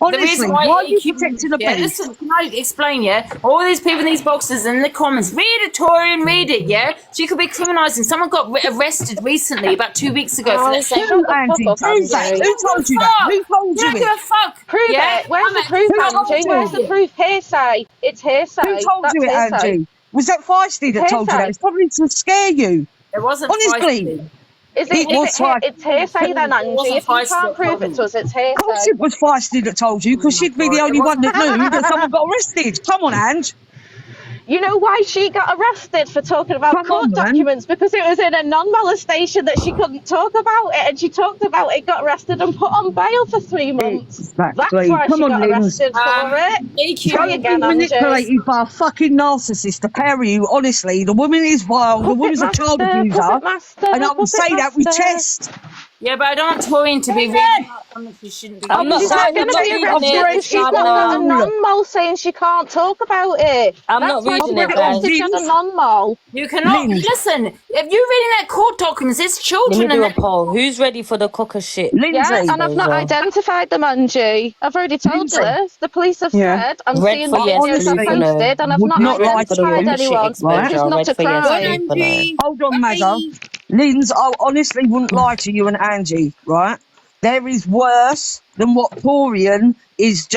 Honestly, why are you protecting the beast? Listen, can I explain, all these people in these boxes in the comments, read it, Taurian, read it, so you could be criminalising. Someone got arrested recently about 2 weeks ago for that same. Who, Angie? Who told you that? Who told you You don't give a it? fuck. Prove it. Where's the proof, Angie? Where's the proof? Hearsay. It's hearsay. Who told That's you it, hearsay. Angie? Was that Feisty that told you that? It's probably to scare you. It wasn't Honestly. Feisty. It's Feisty. hearsay then, Angie. wasn't If you Feisty can't that prove told it to us, it's hearsay. Of course it was Feisty that told you, because she'd be the only one that knew that someone got arrested. Come on, Ange. You know why she got arrested for talking about court documents? Because it was in a non-molestation that she couldn't talk about it, and she talked about it, got arrested and put on bail for 3 months. Exactly. That's why Come she on, got Linz. arrested for it. Try Don't again, be Angie. manipulated by a fucking narcissist, the pair of you. Honestly, the woman is vile, the woman's a child abuser, and I will say that with chest. Yeah, but I don't want Taurian to be reading something she shouldn't be. I'm not She's saying not going to be I'm not arrested. She's reading got it. a non-mol saying she can't talk about it. I'm That's not why reading she it, got guys. arrested. She had a non-mol. You cannot listen. If you're reading that court documents, it's Let children me do a and poll. Who's ready for the cocker shit? Yeah, and I've not identified them, Angie. I've already told you this. The police have said I'm Red seeing for the yes, videos blue that for no. posted, and I've Would not not lie to identified you. anyone. Exposure. It's not Red a for yes, crime. blue for no. Hold on, Mazza. Linz, I honestly wouldn't lie to you and Angie, right? There is worse than what Taurian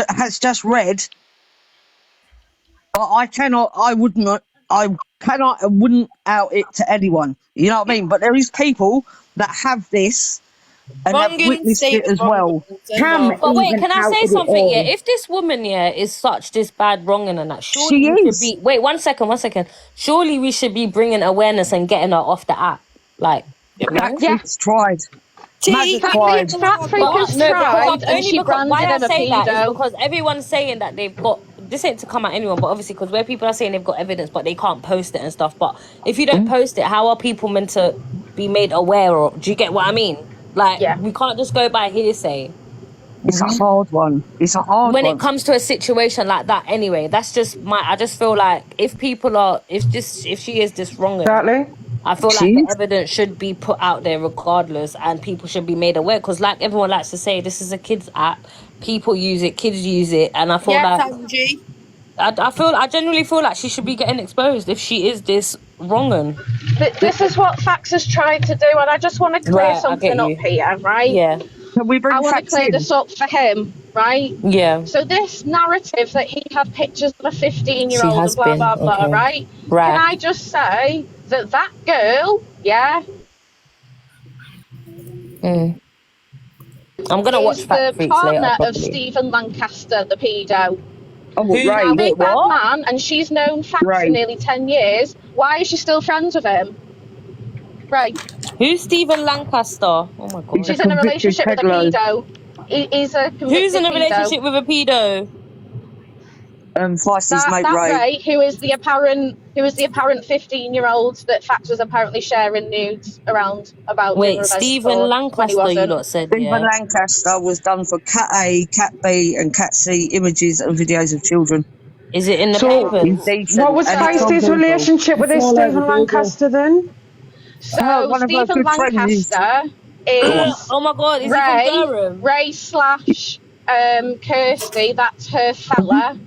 has just read. But I wouldn't out it to anyone. You know what I mean? But there is people that have this and have witnessed it as well. But wait, can I say something? Yeah, if this woman, is such this bad wronging and that, surely we should be. Wait, 1 second. Surely we should be bringing awareness and getting her off the app. Like, It's tried. Fat Freak has tried, and she branded why I in a say that is pedo. because everyone's saying that they've got. This ain't to come at anyone, but obviously because where people are saying they've got evidence, but they can't post it and stuff. But if you don't post it, how are people meant to be made aware? Or do you get what I mean? Like, we can't just go by hearsay. It's a hard one. It's a hard when one. it comes to a situation like that. Anyway, that's just I just feel like if people are, if she is this wrong, I feel like the evidence should be put out there regardless, and people should be made aware. Because, like everyone likes to say, this is a kids app. People use it, kids use it, and I feel like I genuinely feel like she should be getting exposed if she is this wronging. This is what Fax has tried to do, and I just want to clear something up here, right? Yeah. I want to clear this up for him, right? Yeah. So this narrative that he had pictures of a 15-year-old and has blah, been, blah, blah, okay. right? Right. Can I just say that girl, yeah, I'm gonna watch is Fact the Freaks later, partner of probably. Stephen Lancaster, the pedo. Oh, Who? Ray. Now, big bad What? man, and she's known Fact for Ray. nearly 10 years. Why is she still friends with him? Right. Who's Stephen Lancaster? Oh my god. He's a She's in a convicted relationship with a peddler. pedo. He's a convicted Who's in a pedo. relationship with a pedo? Feisty's mate That Ray. Ray, who is the apparent 15-year-old that Fact was apparently sharing nudes around about. Wait, during revenge Stephen porn when he Lancaster, you wasn't. lot said, Stephen yeah? Lancaster was done for Cat A, Cat B, and Cat C images and videos of children. Is it in the So, papers? Indecent, what was and it's on Feisty's Google. relationship with this It's all over Stephen Google. Lancaster then? So one of our Stephen good friends is- Lancaster is Oh my god, is he from Durham? Ray slash Kirsty, that's her fella.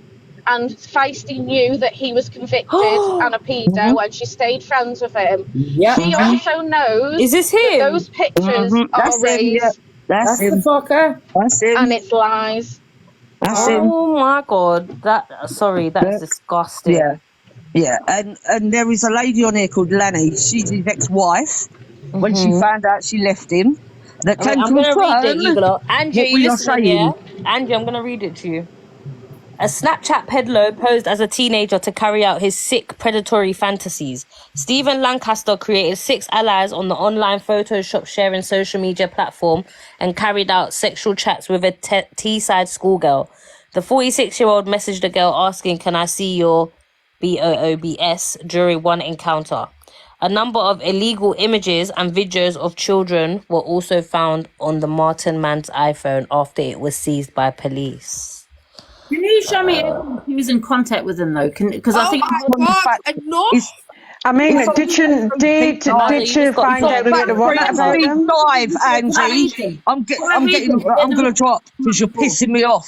And Feisty knew that he was convicted and a pedo, and she stayed friends with him. Yeah. She also knows Is this that him? those pictures That's are Ray's, him, yeah. That's the him. fucker. That's him. and it's lies. That's him. Oh my god, that is disgusting. Yeah. Yeah, and there is a lady on here called Lanny. She's his ex-wife. When she found out she left him, that Alright, came I'm to gonna read it, you affirm lot. Angie, what are we you are listening? saying. Yeah, Angie, I'm gonna read it to you. A Snapchat peddler posed as a teenager to carry out his sick, predatory fantasies. Stephen Lancaster created 6 allies on the online Photoshop sharing social media platform and carried out sexual chats with a Teesside schoolgirl. The 46-year-old messaged the girl asking, "Can I see your BOOBS?" during one encounter. A number of illegal images and videos of children were also found on the Martin man's iPhone after it was seized by police. Can you show me if he was in contact with him though? Because I think enough. I mean, did you find out later on about Deep them? dive, Angie. I'm gonna drop because you're pissing me off.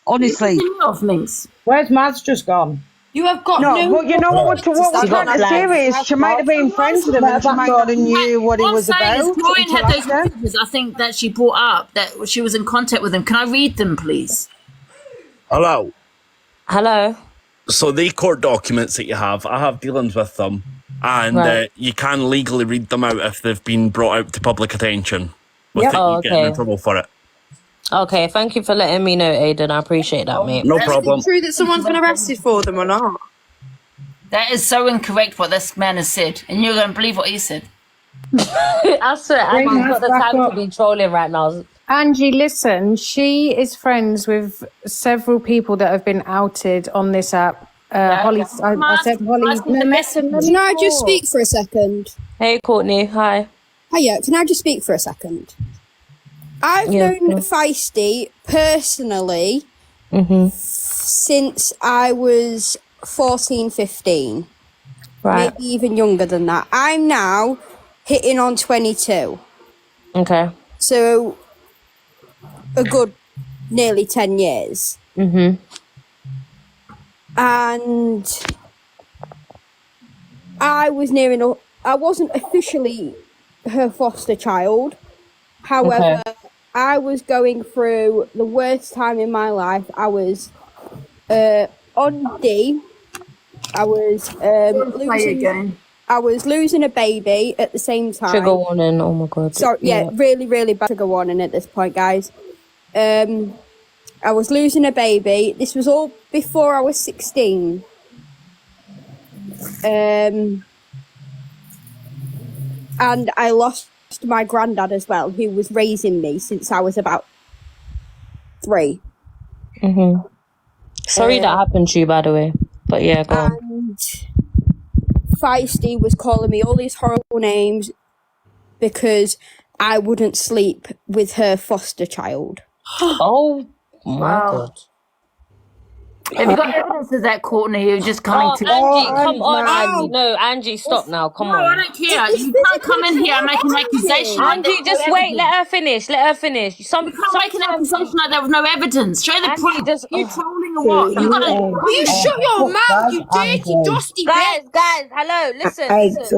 Honestly. off, Minx. Where's Maz just gone? You have got No, well, you know what we're trying to say is she might have been friends with him and she might not have knew what he was about. Gloria until had those after. pictures, I think, that she brought up, that she was in contact with him. Can I read them, please? Hello. Hello. So the court documents that you have, I have dealings with them, and Right. you can legally read them out if they've been brought out to public attention without Oh, you getting in okay. trouble for it. Okay, thank you for letting me know, Aidan. I appreciate that, mate. No problem. Is it true that someone's been arrested for them or not? That is so incorrect what this man has said, and you're going to believe what he said. I swear, I've got the time to be trolling right now. Angie, listen, she is friends with several people that have been outed on this app. Holly, I said Holly. Can I just speak for a second? Hey, Courtney. Hi. Hiya, can I just speak for a second? I've known Feisty personally since I was 14, 15. Right. Maybe even younger than that. I'm now hitting on 22. Okay. So, a good nearly 10 years. Mm-hmm. And I wasn't officially her foster child. However, I was going through the worst time in my life. I was on D. I was losing a baby at the same time. Trigger warning. Oh my god. Sorry, yeah, really, really bad trigger warning at this point, guys. I was losing a baby. This was all before I was 16. And I lost my granddad as well, who was raising me since I was about 3. Mm-hmm. Sorry that happened to you, by the way. But yeah, go on. And Feisty was calling me all these horrible names because I wouldn't sleep with her foster child. Oh my god. Have you got evidence of that, Courtney? You're just coming to... Angie, come on, Angie. No, Angie, stop now. Come on. No, I don't care. You can't come in here and make an accusation. Angie, just wait. Let her finish. Let her finish. You can't make an accusation like that with no evidence. Show the proof. You trolling or what? You gotta... Will you shut your mouth, you dirty, dusty bitch? Guys, hello, listen.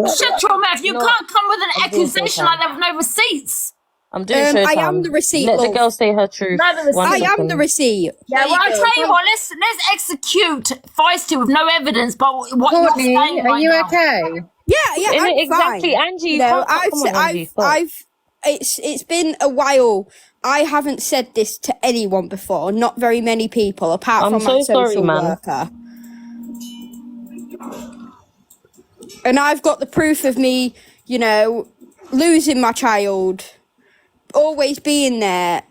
Shut your mouth. You can't come with an accusation like that with no receipts. I'm doing showtime. I am the receipt. Let the love. girl say her truth. I am the receipt. Yeah, well, I'll tell you what, let's execute Feisty with no evidence, but what Courtney, you're saying are right you now. okay? Yeah, I'm exactly, fine. Angie. You can't. Come on, Angie, stop. It's been a while. I haven't said this to anyone before. Not very many people, apart I'm from my so sorry, social man. worker. And I've got the proof of me, losing my child, always being there.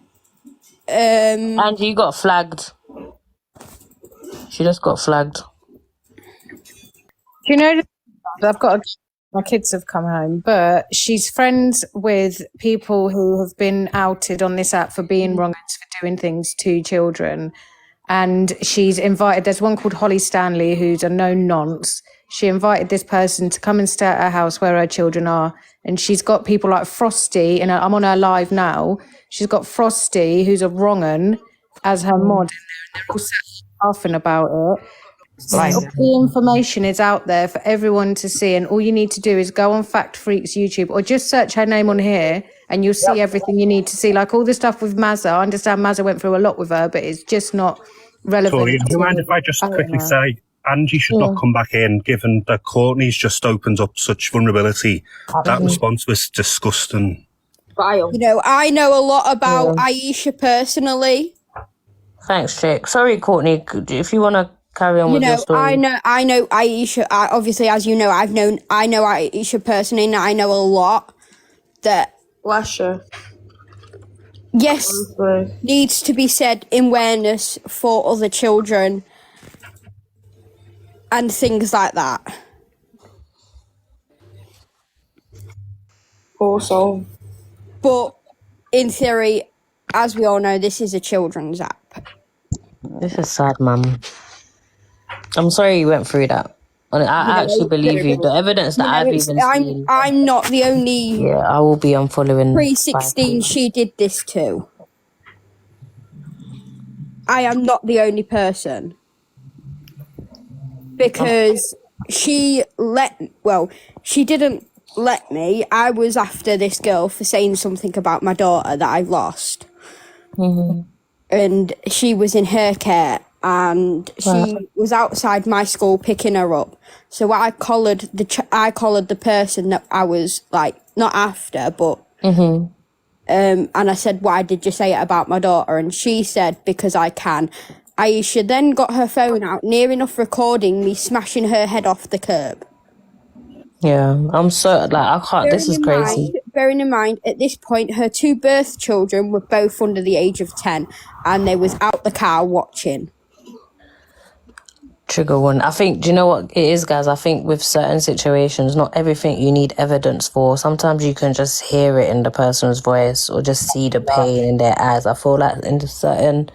Angie, you got flagged. She just got flagged. Do you know, I've got my kids have come home, but she's friends with people who have been outed on this app for being wrong and for doing things to children. And she's invited, there's one called Holly Stanley, who's a known nonce. She invited this person to come and stay at her house where her children are. And she's got people like Frosty, and I'm on her live now. She's got Frosty, who's a wrong-un, as her mod. And they're all laughing about it. Right. So the information is out there for everyone to see, and all you need to do is go on Fact Freak's YouTube or just search her name on here and you'll see everything you need to see. Like all the stuff with Mazza. I understand Mazza went through a lot with her, but it's just not relevant. Taurian, do you mind if I just quickly say Angie should not come back in, given that Courtney's just opened up such vulnerability. That response was disgusting. I know a lot about Aisha personally. Thanks, Jake. Sorry, Courtney. If you want to carry on with your story. I know Aisha. Obviously, as you know, I know Aisha personally, and I know a lot that. Bless you. Yes, needs to be said in awareness for other children and things like that. Also. But in theory, as we all know, this is a children's app. This is sad, Mum. I'm sorry you went through that. I actually believe you. The evidence that I've even seen. I'm not the only. Yeah, I will be unfollowing. 316, she did this too. I am not the only person. Because she didn't let me. I was after this girl for saying something about my daughter that I lost. Mm-hmm. And she was in her care. And she was outside my school picking her up. So I collared the person that I was not after, but and I said, "Why did you say it about my daughter?" And she said, "Because I can." Aisha then got her phone out, near enough recording me smashing her head off the curb. Yeah, I'm so I can't. This is crazy. Bearing in mind, at this point, her 2 birth children were both under the age of 10, and they was out the car watching. Trigger one. I think, do you know what it is, guys? I think with certain situations, not everything you need evidence for. Sometimes you can just hear it in the person's voice or just see the pain in their eyes. I feel like in certain,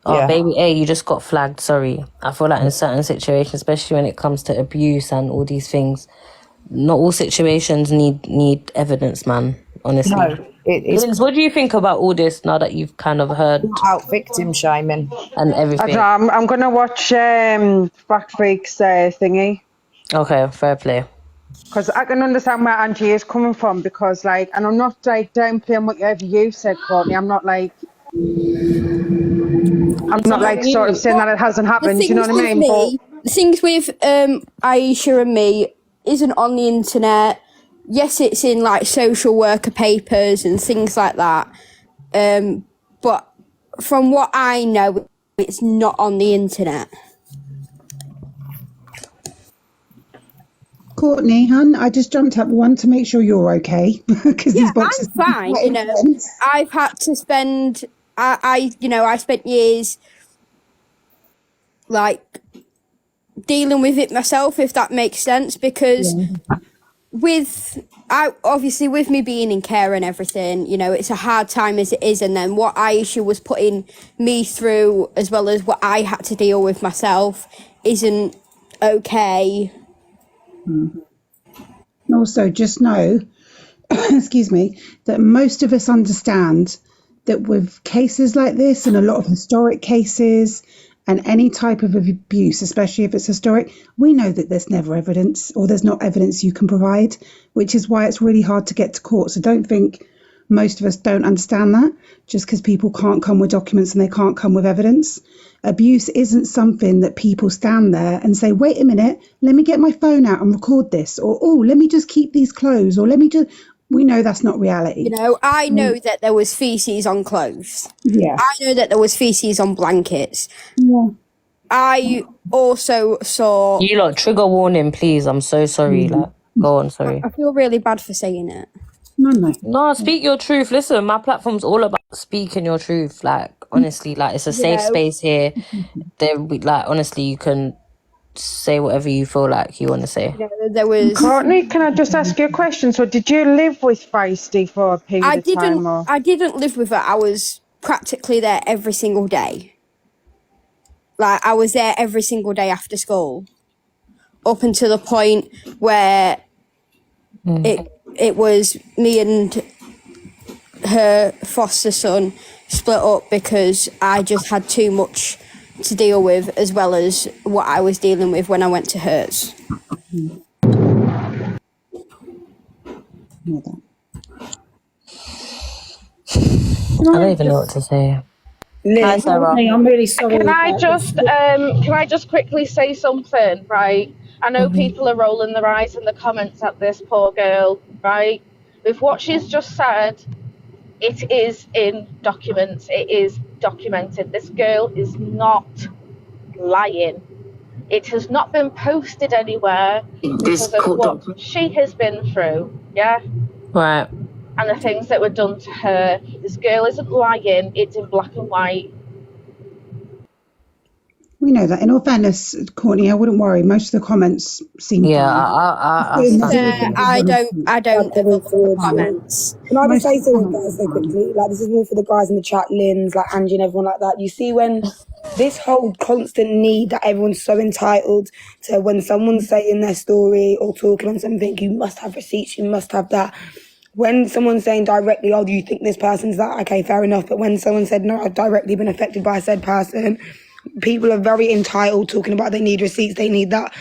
baby, hey, you just got flagged, sorry. I feel like in certain situations, especially when it comes to abuse and all these things, not all situations need evidence, man, honestly. No, Linz, what do you think about all this now that you've kind of heard out victim shaming and everything? I'm going to watch Fact Freak's thingy. Okay, fair play. Because I can understand where Angie is coming from, because and I'm not downplaying whatever you said, Courtney. I'm not sort of saying that it hasn't happened. Do you know what I mean? The things with Aisha and me isn't on the internet. Yes, it's in social worker papers and things like that. But from what I know, it's not on the internet. Courtney, hun, I just jumped up one to make sure you're okay. Because these boxes I'm fine. I've had to spend. I spent years dealing with it myself, if that makes sense, because. With me being in care and everything, it's a hard time as it is, and then what Aisha was putting me through, as well as what I had to deal with myself, isn't okay. Also, just know, excuse me, that most of us understand that with cases like this and a lot of historic cases and any type of abuse, especially if it's historic, we know that there's never evidence, or there's not evidence you can provide, which is why it's really hard to get to court. So don't think Most of us don't understand that just because people can't come with documents and they can't come with evidence. Abuse isn't something that people stand there and say, wait a minute, let me get my phone out and record this. Or, oh, let me just keep these clothes. Or let me just... We know that's not reality. You know, I know that there was feces on clothes. Yes. I know that there was feces on blankets. Yeah. I also saw... You lot, trigger warning, please. I'm so sorry. Like, go on, sorry. I feel really bad for saying it. No, speak your truth. Listen, my platform's all about speaking your truth. Like, honestly, like, it's a safe space here. Like, honestly, you can say whatever you feel like you want to say. There was... Courtney, can I just ask you a question? So did you live with Feisty for a period of time? Or? I didn't live with her. I was practically there every single day. Like, I was there every single day after school. Up until the point where it was me and her foster son split up because I just had too much to deal with, as well as what I was dealing with when I went to hers. I don't even know what to say. Hi, Sarah. I'm really sorry. Can I just quickly say something, right? I know people are rolling their eyes in the comments at this poor girl, right? With what she's just said, it is in documents. It is documented. This girl is not lying. It has not been posted anywhere because of what she has been through, yeah? Right. And the things that were done to her. This girl isn't lying. It's in black and white. We know that. In all fairness, Courtney, I wouldn't worry. Most of the comments seem fine. I don't comments. Can I just say something, guys, so quickly? Like, this is more for the guys in the chat, Lynn's, like Angie and everyone like that. You see, when this whole constant need that everyone's so entitled to, when someone's saying their story or talking on something, you must have receipts, you must have that. When someone's saying directly, oh, do you think this person's that? Okay, fair enough. But when someone said, no, I've directly been affected by said person, people are very entitled, talking about they need receipts, they need that.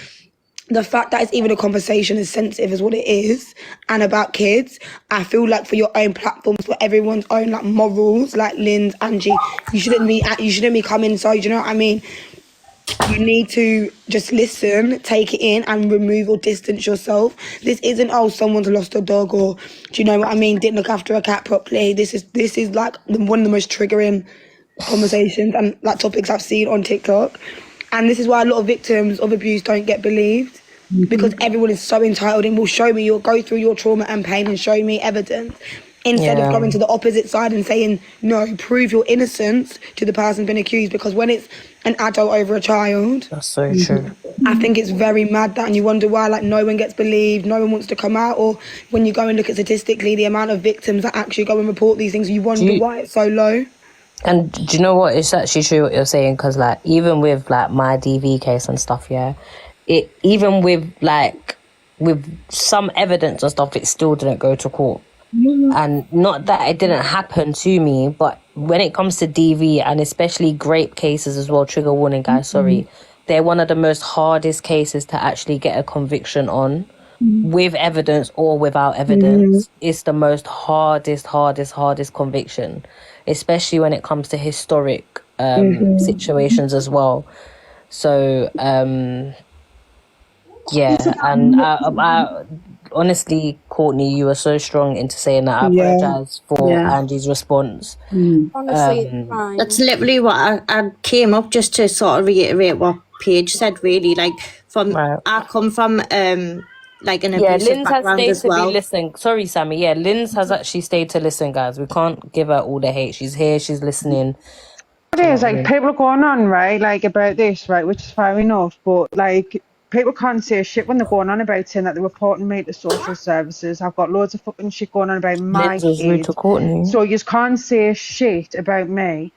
The fact that it's even a conversation as sensitive as what it is, and about kids, I feel like for your own platforms, for everyone's own like morals, like Lynn's, Angie, you shouldn't be coming. So, you know what I mean? You need to just listen, take it in, and remove or distance yourself. This isn't, oh, someone's lost a dog, or do you know what I mean? Didn't look after a cat properly. This is like one of the most triggering conversations and like topics I've seen on TikTok. And this is why a lot of victims of abuse don't get believed, because everyone is so entitled and will show me, you'll go through your trauma and pain and show me evidence, instead of going to the opposite side and saying, no, prove your innocence to the person been accused. Because when it's an adult over a child, that's so true. I think it's very mad that, and you wonder why like no one gets believed, no one wants to come out. Or when you go and look at statistically the amount of victims that actually go and report these things, you wonder why it's so low. And do you know what? It's actually true what you're saying, because like even with like my DV case and stuff, even with some evidence and stuff, it still didn't go to court. And not that it didn't happen to me, but when it comes to DV and especially rape cases as well, trigger warning, guys, sorry, they're one of the most hardest cases to actually get a conviction on, with evidence or without evidence. It's the most hardest conviction, especially when it comes to historic situations as well. So I honestly, Courtney, you were so strong into saying that. I apologize for Angie's response. Honestly, it's fine. That's literally what I came up just to sort of reiterate what Paige said, really. Like, I come from like an abusive Lynn's background has as stayed to well. be listening. Sorry, Sammy. Yeah, Lynn's has actually stayed to listen, guys. We can't give her all the hate. She's here, she's listening. It is, like, people are going on, right, like, about this, right, which is fair enough, but, like, people can't say shit when they're going on about saying that they're reporting me to social services. I've got loads of fucking shit going on about my Lynn's was rude to Courtney. So you can't say shit about me.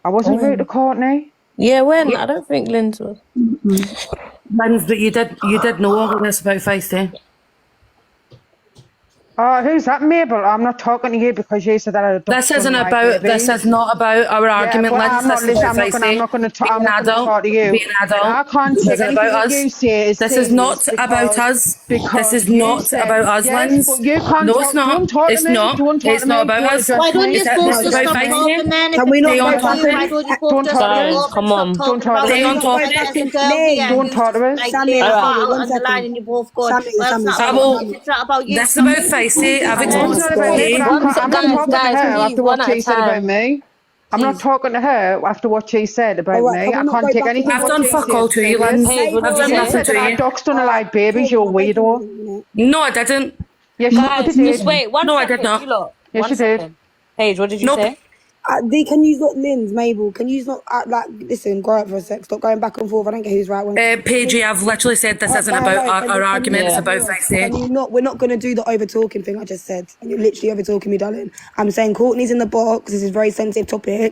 I wasn't rude to Courtney. Yeah, when? I don't think Lynn's was. Lynn's, but you did know all of this about Feisty. Oh, who's that, Mabel? I'm not talking to you because you said that I This isn't about. This is not about our argument. I'm not listening. I'm not going to talk to you. Be an adult. I can't This take isn't anything about that us. you say is This is not about us. This is not about us, Lens. But you can't No, it's not. Don't talk It's to me. not. Don't talk It's to not me. about us. Why don't you It's both about just stop Feisty. talking then? If Can we it's not Stay on about go you, topic. why don't you both just Guys, stop come on. talking about Stay on the topic. person girl here Don't who's talk to us. like Sammy, laying her Sammy, heart one out on the second. line and you both going, Sammy, well, it's Sammy, not Sammy, about Sammy. me. If it's not about you, That's about Feisty. I've It's explained not about me, but I'm not talking to her after what she said about me. I'm not talking to her after what she said about Alright, me. can we I not can't go take back anything and I've what done she fuck says all to you, serious. Lens. Paige, what I've did done you You say? nothing said to that I you. doxed on her like babies, you weirdo. No, I didn't. Yes, Guys, you just did. wait one No, I second. did not. You lot. Yes, One you did. second. Paige, what did you Nope. say? Dee, can you not, Linz, Mabel, can you not act like, listen, go out for a sec, stop going back and forth, I don't get who's right. Paige, I've literally said this isn't about our argument, it's about Feisty. Can you not, we're not going to do the over-talking thing I just said. You're literally over-talking me, darling. I'm saying Courtney's in the box, this is a very sensitive topic,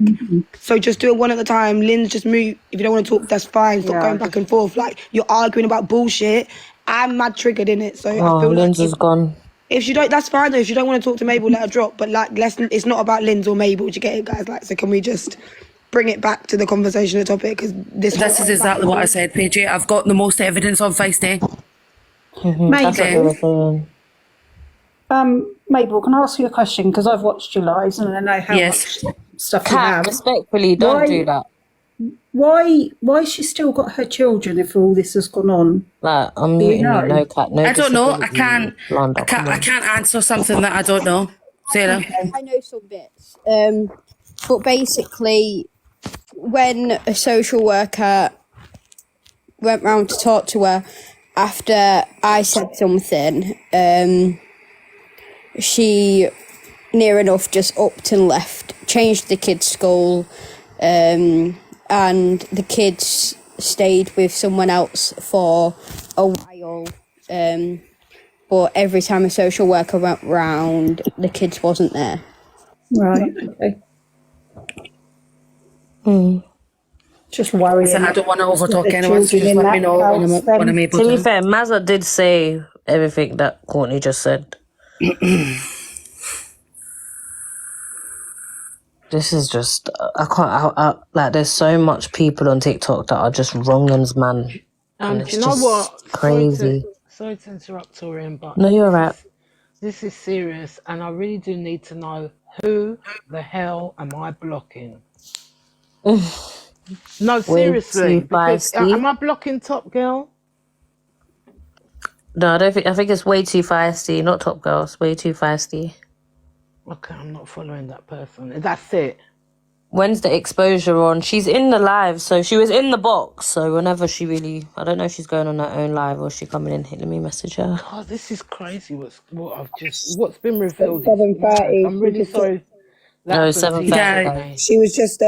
so just do it one at a time. Linz, just move, if you don't want to talk, that's fine, stop going back and forth, like, you're arguing about bullshit. I'm mad triggered in it, so I feel Linz like... is gone. If you don't, that's fine though. If you don't want to talk to Mabel, let her drop. But like, it's not about Linz or Mabel. Do you get it, guys? Like, so can we just bring it back to the conversation, the topic? Because this is exactly what I said, Paige. I've got the most evidence on Feisty. Mabel, Mabel, can I ask you a question? Because I've watched your lives and I know how much stuff you have. Respectfully, don't do that. Why has she still got her children if all this has gone on? Like, I'm muting you. No cat. No. I don't know. I can't answer something that I don't know. Sarah. I know some bits. But basically, when a social worker went round to talk to her after I said something, she near enough just upped and left, changed the kids' school, and the kids stayed with someone else for a while. But every time a social worker went round, the kids wasn't there. Right, okay. Just worrying. I don't want to overtalk anyone, so just let me know when I'm able to. To be fair, Mazza did say everything that Courtney just said. This is just, I can't, like, there's so much people on TikTok that are just wrongins, man. And Do you know what? Crazy. Sorry to interrupt, Taurian, but No, you're right. This is serious, and I really do need to know who the hell am I blocking? No, seriously, because am I blocking Top Girl? No, I think it's way too feisty, not Top Girl. It's way too feisty. Okay, I'm not following that person. That's it. When's the exposure on? She's in the live, so she was in the box. So whenever she really, I don't know if she's going on her own live or is she coming in. Let me message her. Oh, this is crazy. What's been revealed? 7:30. I'm really sorry. No, 7:30. She was just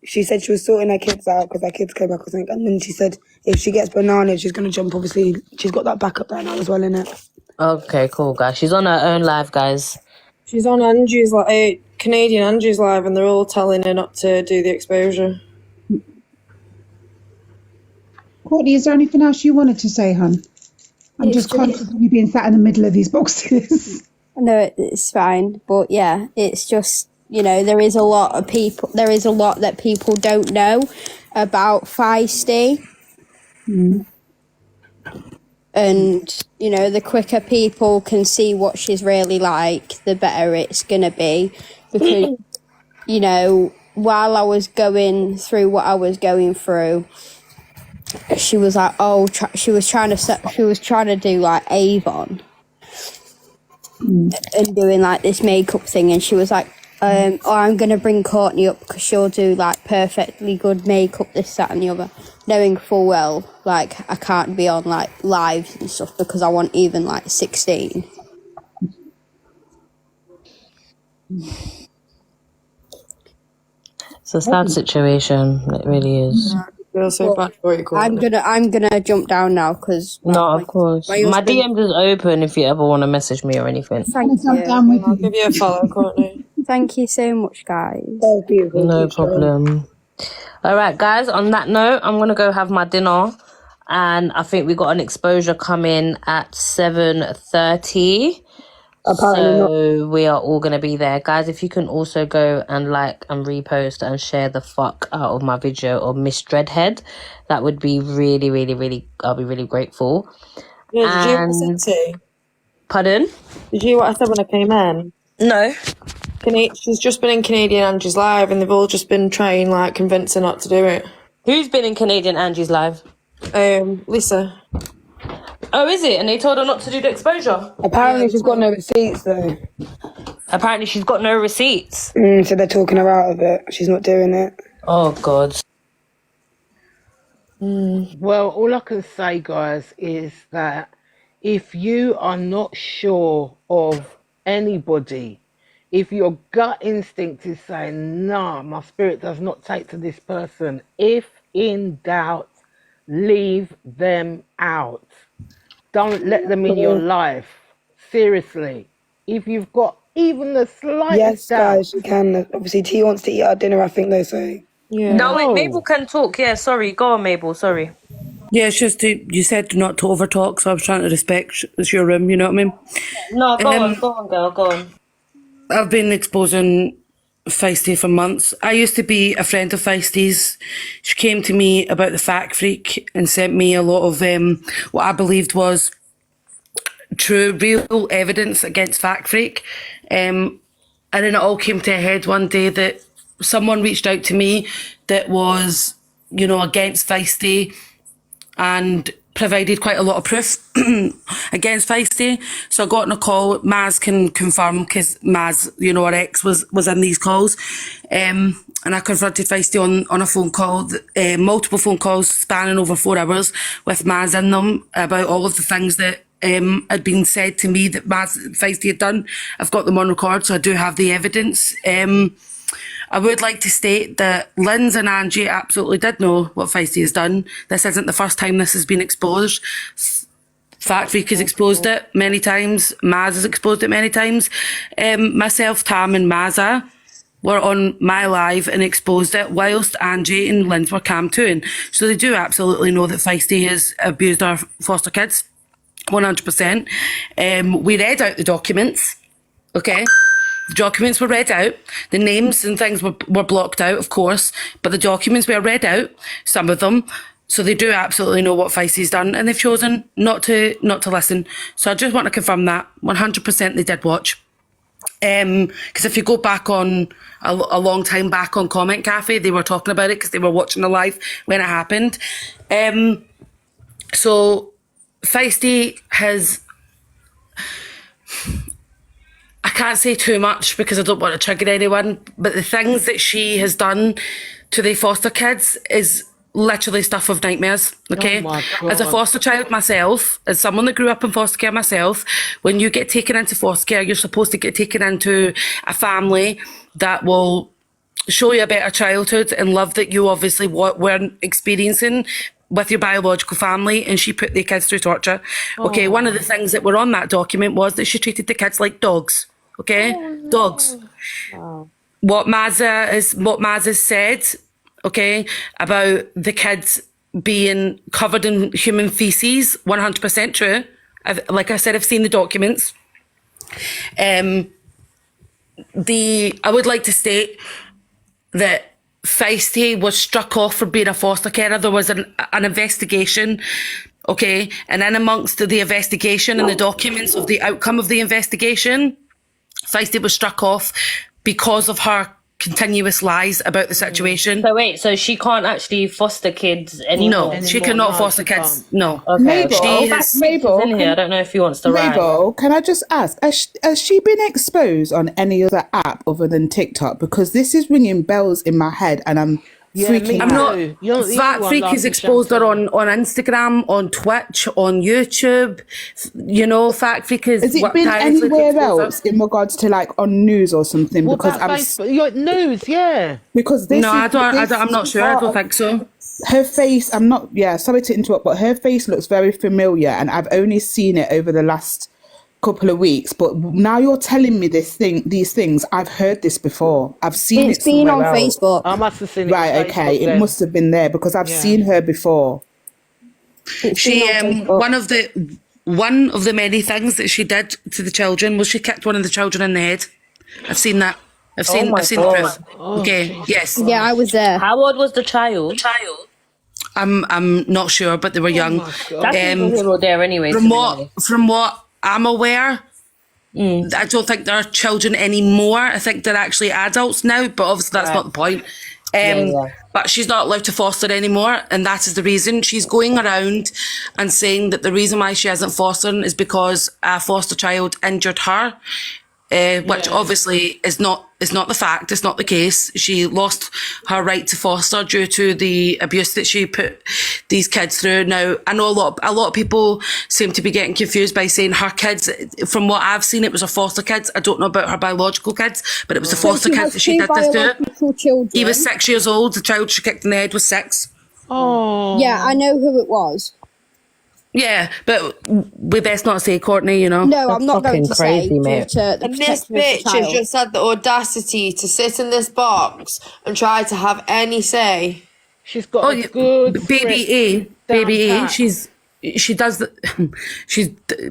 she said she was sorting her kids out because her kids came back or something, and then she said if she gets banana, she's gonna jump. Obviously, she's got that backup there now as well, innit? Okay, cool, guys. She's on her own live, guys. She's on Angie's Canadian Angie's live, and they're all telling her not to do the exposure. Courtney, is there anything else you wanted to say, hon? I'm just conscious of you being sat in the middle of these boxes. No, it's fine, but yeah, it's just, there is a lot that people don't know about Feisty. And, the quicker people can see what she's really like, the better it's going to be. Because, while I was going through what I was going through, she was like, she was trying to do like Avon and doing like this makeup thing. And she was like, I'm going to bring Courtney up because she'll do like perfectly good makeup, this, that and the other. Knowing full well, like, I can't be on like lives and stuff because I want even like 16. It's a sad situation. It really is. I'm gonna jump down now because of course. My DM is open if you ever want to message me or anything. Thank you. I'll give you a follow, Courtney. Thank you so much, guys. No problem. All right, guys. On that note, I'm gonna go have my dinner, And I think we got an exposure coming at 7:30. So we are all going to be there. Guys, if you can also go and like and repost and share the fuck out of my video of Miss Dreadhead, that would be really, really, really, I'll be really grateful. Yeah, did you hear what I said to you? Pardon? Did you hear what I said when I came in? No. She's just been in Canadian Angie's live and they've all just been trying, like, convince her not to do it. Who's been in Canadian Angie's live? Lisa. Oh, is it? And they told her not to do the exposure? Apparently she's got no receipts though. Apparently she's got no receipts. So they're talking her out of it. She's not doing it. Oh, God. Well, all I can say, guys, is that if you are not sure of anybody, if your gut instinct is saying, nah, my spirit does not take to this person, if in doubt, leave them out. Don't let them in your life. Seriously. If you've got even the slightest doubt. Guys, you can. Obviously, T wants to eat our dinner, I think, though, so... Yeah. No, wait, Mabel can talk. Yeah, sorry. Go on, Mabel. Sorry. Yeah, it's just you said not to overtalk, so I was trying to respect it's your room, you know what I mean? No, go on, girl, go on. I've been exposing Feisty for months. I used to be a friend of Feisty's. She came to me about the Fact Freak and sent me a lot of what I believed was true, real evidence against Fact Freak. And then it all came to a head one day that someone reached out to me that was, against Feisty and provided quite a lot of proof against Feisty. So I got on a call. Maz can confirm because Maz, our ex, was in these calls. And I confronted Feisty on a phone call, multiple phone calls spanning over 4 hours with Maz in them about all of the things that had been said to me that Feisty had done. I've got them on record, so I do have the evidence. I would like to state that Linz and Angie absolutely did know what Feisty has done. This isn't the first time this has been exposed. Fact Freak has exposed it many times. Maz has exposed it many times. Myself, Tam and Mazza were on my live and exposed it whilst Angie and Linz were cam-tooing. So they do absolutely know that Feisty has abused our foster kids. 100%. We read out the documents, okay? The documents were read out. The names and things were blocked out, of course, but the documents were read out, some of them. So they do absolutely know what Feisty's done, and they've chosen not to listen. So I just want to confirm that 100% they did watch. Because if you go back on a long time back on Comment Cafe, they were talking about it because they were watching the live when it happened. So Feisty has... I can't say too much because I don't want to trigger anyone, but the things that she has done to the foster kids is literally stuff of nightmares, okay? Oh as a foster child myself, as someone that grew up in foster care myself, when you get taken into foster care, you're supposed to get taken into a family that will show you a better childhood and love that you obviously weren't experiencing with your biological family, and she put the kids through torture. Okay, one of the things that were on that document was that she treated the kids like dogs. Okay, dogs. What Mazza has said, okay, about the kids being covered in human feces, 100% true. Like I said, I've seen the documents. I would like to state that Feisty was struck off for being a foster carer. There was an investigation, okay, and in amongst the investigation and the documents of the outcome of the investigation, Feisty was struck off because of her continuous lies about the situation. So wait, so she can't actually foster kids anymore? No, she cannot foster kids. No. Okay. Mabel, in here. I don't know if he wants to write. Mabel, can I just ask, has she been exposed on any other app other than TikTok? Because this is ringing bells in my head and I'm freaking out. Fact Freak is exposed her on Instagram, on Twitch, on YouTube. Fact Freak is... Has it been anywhere else in regards to like on news or something? What because about Facebook? News, yeah. Because this I'm not sure. I don't think so. Her face, sorry to interrupt, but her face looks very familiar and I've only seen it over the last couple of weeks, but now you're telling me these things. I've heard this before. I've seen it's been on Facebook. I must have seen it. Right, okay. It must have been there because I've seen her before. It's been on Facebook. one of the many things that she did to the children was she kicked one of the children in the head. I've seen that. I've seen the proof. Okay, yes. Yeah, I was there. How old was the child? I'm not sure, but they were young. That's neither here or there anyway. From what I'm aware, I don't think they're children anymore. I think they're actually adults now, but obviously that's not the point. But she's not allowed to foster anymore, and that is the reason. She's going around and saying that the reason why she isn't fostering is because a foster child injured her, which obviously is not the fact. It's not the case. She lost her right to foster due to the abuse that she put these kids through. Now, I know a lot of people seem to be getting confused by saying her kids. From what I've seen, it was her foster kids. I don't know about her biological kids, but it was the foster kids that she did this to. He was 6 years old. The child she kicked in the head was 6. Oh. Yeah, I know who it was. Yeah, but we best not say Courtney, you know. No, I'm not going to say. And this bitch has just had the audacity to sit in this box and try to have any say. She's got a good Baby A. She does. She's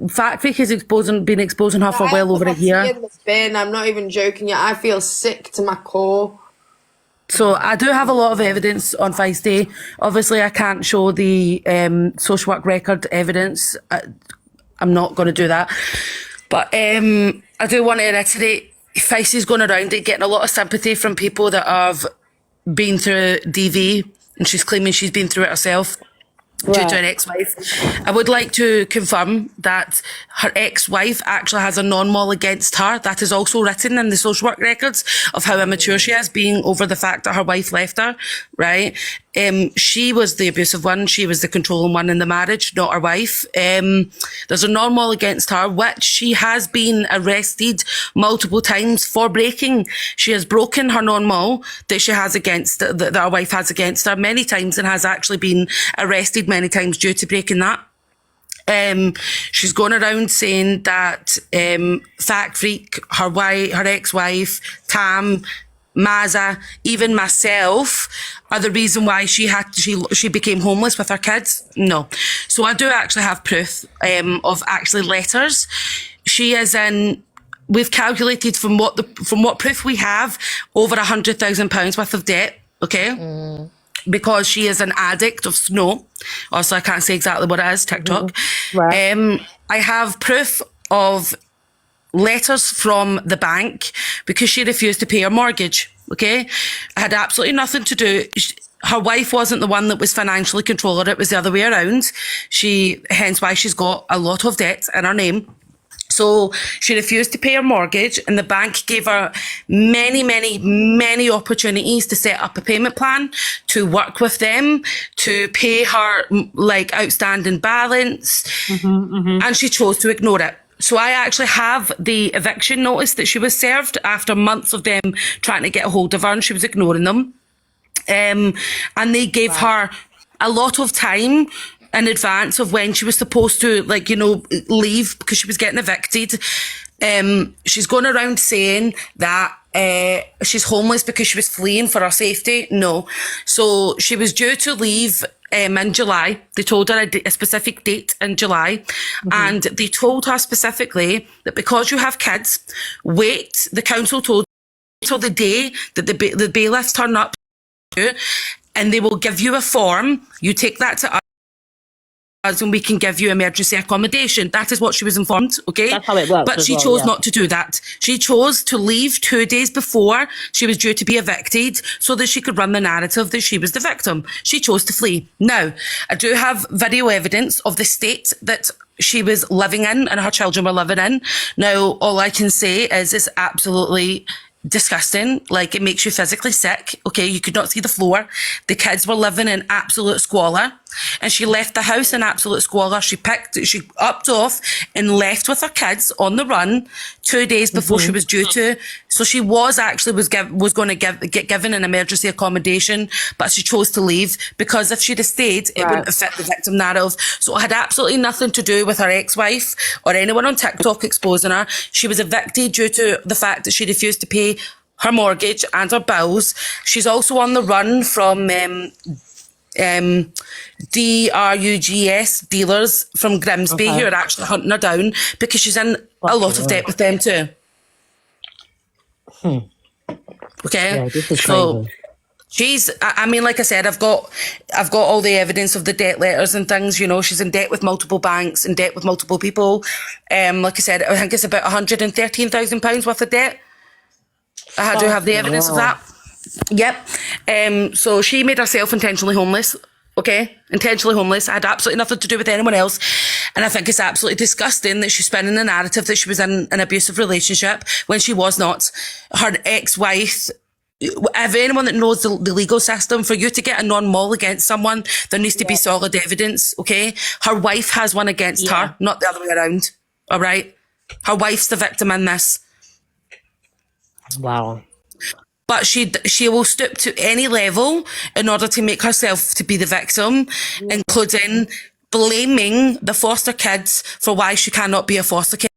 Fact Freak has been exposing her for well over a year. In this bin, I'm not even joking yet. I feel sick to my core. So I do have a lot of evidence on Feisty. Obviously, I can't show the social work record evidence. I'm not going to do that. But I do want to reiterate, Feisty's going around it getting a lot of sympathy from people that have been through DV, and she's claiming she's been through it herself. Due to an ex-wife. I would like to confirm that her ex-wife actually has a non-mol against her. That is also written in the social work records of how immature she is, being over the fact that her wife left her, right? She was the abusive one. She was the controlling one in the marriage, not her wife. There's a non-mol against her, which she has been arrested multiple times for breaking. She has broken her non-mol that she has against, that her wife has against her many times, and has actually been arrested many times due to breaking that. She's going around saying that Fact Freak, her ex-wife, Tam, Maza, even myself, are the reason why she became homeless with her kids. No. So I do actually have proof of actually letters. She is in. We've calculated from what proof we have, over £100,000 worth of debt. Okay. Because she is an addict of snow. Also, I can't say exactly what it is, TikTok. I have proof of letters from the bank because she refused to pay her mortgage. Okay. I had absolutely nothing to do. Her wife wasn't the one that was financially controlling her. It was the other way around. Hence why she's got a lot of debt in her name. So she refused to pay her mortgage, and the bank gave her many, many, many opportunities to set up a payment plan, to work with them, to pay her like outstanding balance, and she chose to ignore it. So I actually have the eviction notice that she was served after months of them trying to get a hold of her, and she was ignoring them. And they gave her a lot of time in advance of when she was supposed to, leave because she was getting evicted. She's going around saying that she's homeless because she was fleeing for her safety. No. So she was due to leave in July. They told her a specific date in July. And they told her specifically that because you have kids, the council told her till the day that the bailiffs turn up, and they will give you a form. You take that to us, and we can give you emergency accommodation. That is what she was informed, okay? That's how it works. But she chose not to do that. She chose to leave 2 days before she was due to be evicted so that she could run the narrative that she was the victim. She chose to flee. Now, I do have video evidence of the state that she was living in and her children were living in. Now, all I can say is it's absolutely disgusting. Like, it makes you physically sick. Okay, you could not see the floor. The kids were living in absolute squalor, and she left the house in absolute squalor. She upped off and left with her kids on the run 2 days before she was due to. So she was going to get given an emergency accommodation, but she chose to leave because if she'd have stayed, it wouldn't have fit the victim narrative. So it had absolutely nothing to do with her ex-wife or anyone on TikTok exposing her. She was evicted due to the fact that she refused to pay her mortgage and her bills. She's also on the run from DRUGS dealers from Grimsby who are actually hunting her down because she's in a lot of debt with them too. Okay, Yeah, this is so crazy. she's, I mean, like I said, I've got all the evidence of the debt letters and things. You know, she's in debt with multiple banks, in debt with multiple people. Like I said, I think it's about £113,000 worth of debt. I do have the evidence of that. Yep. So she made herself intentionally homeless. Okay, intentionally homeless, had absolutely nothing to do with anyone else. And I think it's absolutely disgusting that she's spinning the narrative that she was in an abusive relationship when she was not. Her ex-wife, if anyone that knows the legal system, for you to get a non-mol against someone, there needs to be solid evidence, okay? Her wife has one against her, not the other way around, all right? Her wife's the victim in this. Wow. But she will stoop to any level in order to make herself to be the victim, including blaming the foster kids for why she cannot be a foster kid.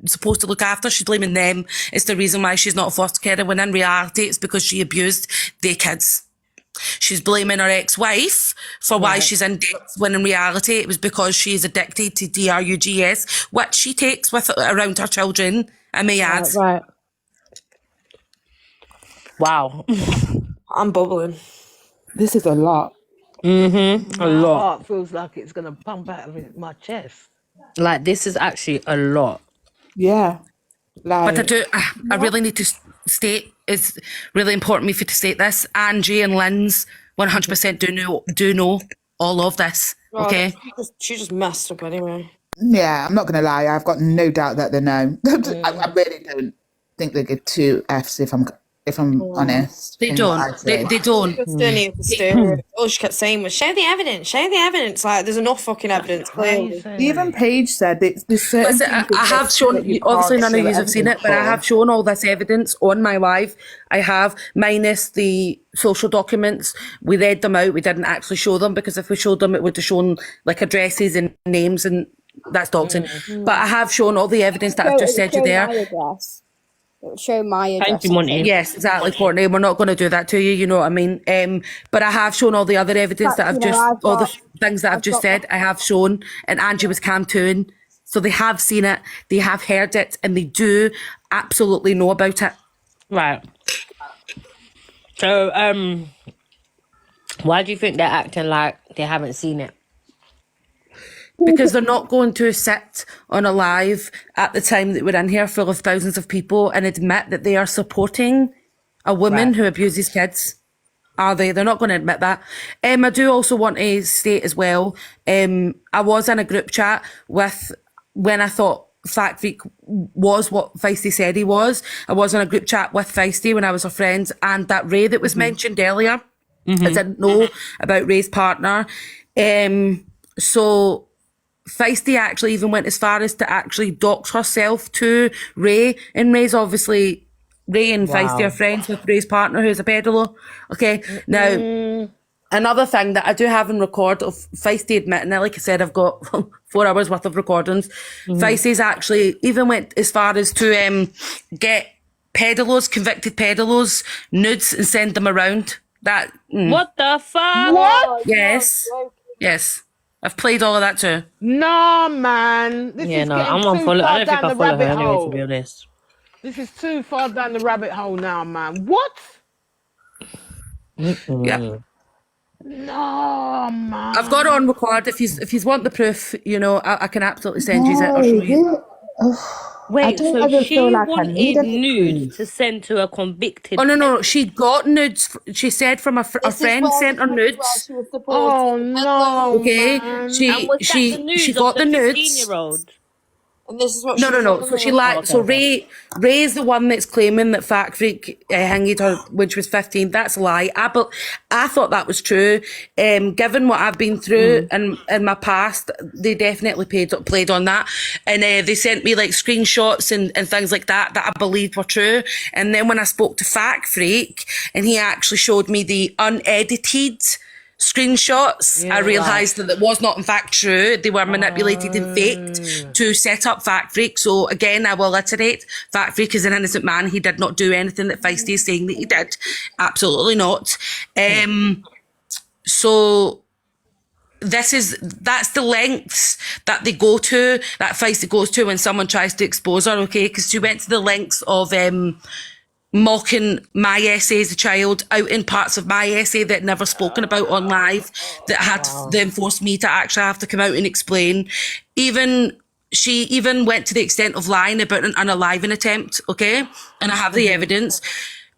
Supposed to look after, she's blaming them. It's the reason why she's not a foster carer, when in reality it's because she abused their kids. She's blaming her ex-wife for why she's in debt, when in reality it was because she is addicted to DRUGS, which she takes with around her children, I may add. Right. Wow. I'm bubbling. This is a lot. A My lot. heart feels like it's going to pump out of my chest. Like, this is actually a lot. Yeah. But I really need to state, it's really important for me to state this. Angie and Lynn's 100% do know all of this. Okay. She just messed up anyway. Yeah, I'm not going to lie. I've got no doubt that they know. I really don't think they give two Fs if I'm honest. They don't. They don't. All she kept saying was, show the evidence, show the evidence. Like, there's enough fucking evidence, clearly. Even Paige said that there's certain I have shown, obviously none of you have seen it, but I have shown all this evidence on my live. I have, minus the social documents. We read them out. We didn't actually show them, because if we showed them, it would have shown like addresses and names, and that's doxing. But I have shown all the evidence that I've just said you there. It would show my address. Thank you, Monty. Yes, exactly, Courtney. We're not going to do that to you, you know what I mean? But I have shown all the other evidence that all the things that I've just said, I have shown, and Angie was camptoon. So they have seen it, they have heard it, and they do absolutely know about it. Right. So, why do you think they're acting like they haven't seen it? Because they're not going to sit on a live at the time that we're in here full of thousands of people and admit that they are supporting a woman who abuses kids. Are they? They're not going to admit that. I do also want to state as well, I was in a group chat with, when I thought Fact Freak was what Feisty said he was, I was in a group chat with Feisty when I was her friend, and that Ray that was mentioned earlier, I didn't know about Ray's partner. So Feisty actually even went as far as to actually dox herself to Ray, and Ray's obviously, Ray and Feisty are friends with Ray's partner, who's a peddler. Okay, now, another thing that I do have in record of Feisty admitting it, like I said, I've got 4 hours worth of recordings. Feisty's actually even went as far as to get peddlers, convicted peddlers, nudes and send them around. That What the fuck? What? Yes. Yes. I've played all of that too. No, man. This is I'm getting on too follow. far I don't think down I the follow her rabbit anyway, hole. to be honest. This is too far down the rabbit hole now, man. What? Yeah. No, man. I've got it on record. If you want the proof, you know, I can absolutely send you it. I'll show you. Wait, so she wanted nudes to send to a convicted... Oh, no. She got nudes. She said from a friend sent her nudes. Oh, no, Okay. man. She got the nudes. 15-year-old. And this is what No. So she lied. So Ray is the one that's claiming that Fact Freak hanged her when she was 15. That's a lie. I thought that was true. Given what I've been through in my past, they definitely played on that. And they sent me like screenshots and things like that I believed were true. And then when I spoke to Fact Freak, and he actually showed me the unedited screenshots, I realised that it was not in fact true. They were manipulated and faked to set up Fact Freak. So again, I will iterate, Fact Freak is an innocent man. He did not do anything that Feisty is saying that he did. Absolutely not. So that's the lengths that they go to, that Feisty goes to when someone tries to expose her, okay? Because she went to the lengths of mocking my essay as a child, out in parts of my essay that never spoken about on live, that had then forced me to actually have to come out and explain. She even went to the extent of lying about an unaliving attempt, okay? And I have the evidence.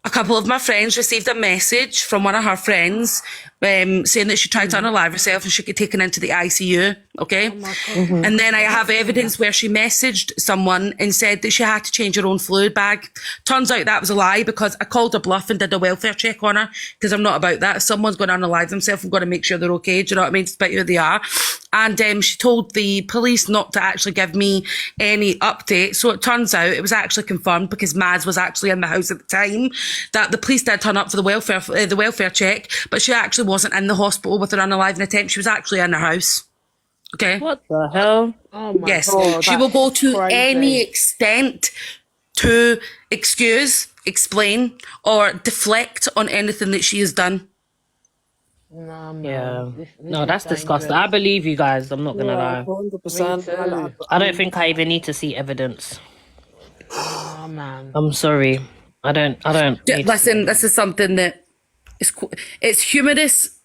A couple of my friends received a message from one of her friends saying that she tried to unalive herself and she got taken into the ICU, okay? And then I have evidence where she messaged someone and said that she had to change her own fluid bag. Turns out that was a lie, because I called her bluff and did a welfare check on her, because I'm not about that. If someone's going to unalive themselves, I'm going to make sure they're okay, do you know what I mean, despite who they are. And she told the police not to actually give me any update. So it turns out it was actually confirmed, because Maz was actually in the house at the time, that the police did turn up for the welfare check, but she actually wasn't in the hospital with her unaliving attempt. She was actually in her house. Okay. What the hell? Oh my yes. God, She will go to crazy. any extent to excuse, explain, or deflect on anything that she has done. No, man. Yeah. This No, is that's disgusting. I dangerous. believe you guys. I'm not gonna lie. 100%. I don't think I even need to see evidence. Oh, man. I'm sorry. I don't. Listen, this is something that it's humorous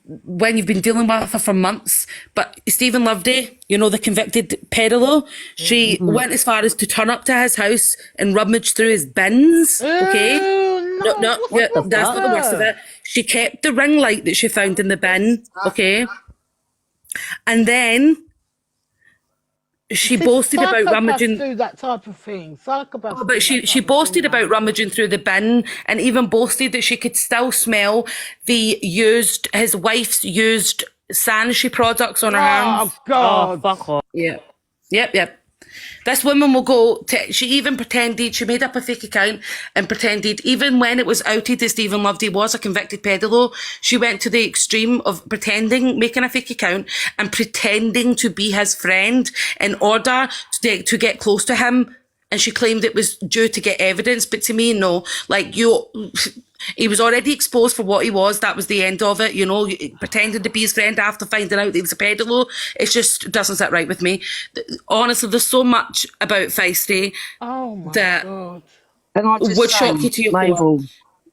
when you've been dealing with her for months. But Stephen Loveday, you know, the convicted peddler, she went as far as to turn up to his house and rummage through his bins. Okay, that's not the worst of it. She kept the ring light that she found in the bin. Okay, and then she boasted about rummaging do that type of thing. Psychopaths. but she boasted about rummaging through the bin, and even boasted that she could still smell his wife's used sanitary products on her hands. Oh God! Oh, fuck off. Yeah. Yep. This woman will go she even pretended, she made up a fake account and pretended, even when it was outed that Stephen Loveday was a convicted pedophile, she went to the extreme of making a fake account and pretending to be his friend in order to get close to him. And she claimed it was due to get evidence, but to me, no. Like, he was already exposed for what he was. That was the end of it, you know, pretending to be his friend after finding out that he was a pedophile. It just doesn't sit right with me. Honestly, there's so much about Feisty that God. And I just would shock you to your core.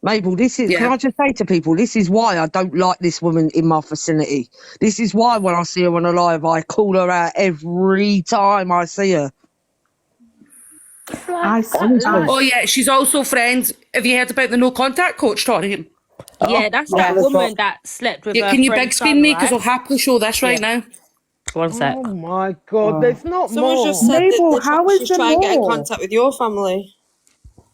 Mabel, this is, can I just say to people, this is why I don't like this woman in my vicinity. This is why when I see her on a live, I call her out every time I see her. Oh yeah, she's also friends. Have you heard about the no contact coach, Taurian? Yeah, that's that woman that slept with her Can you friend's big screen son, me? Because right? I'll happily show this right now. One sec. Oh my God! There's not Someone more. just said Mabel, that how is she's there trying to get in more? contact with your family.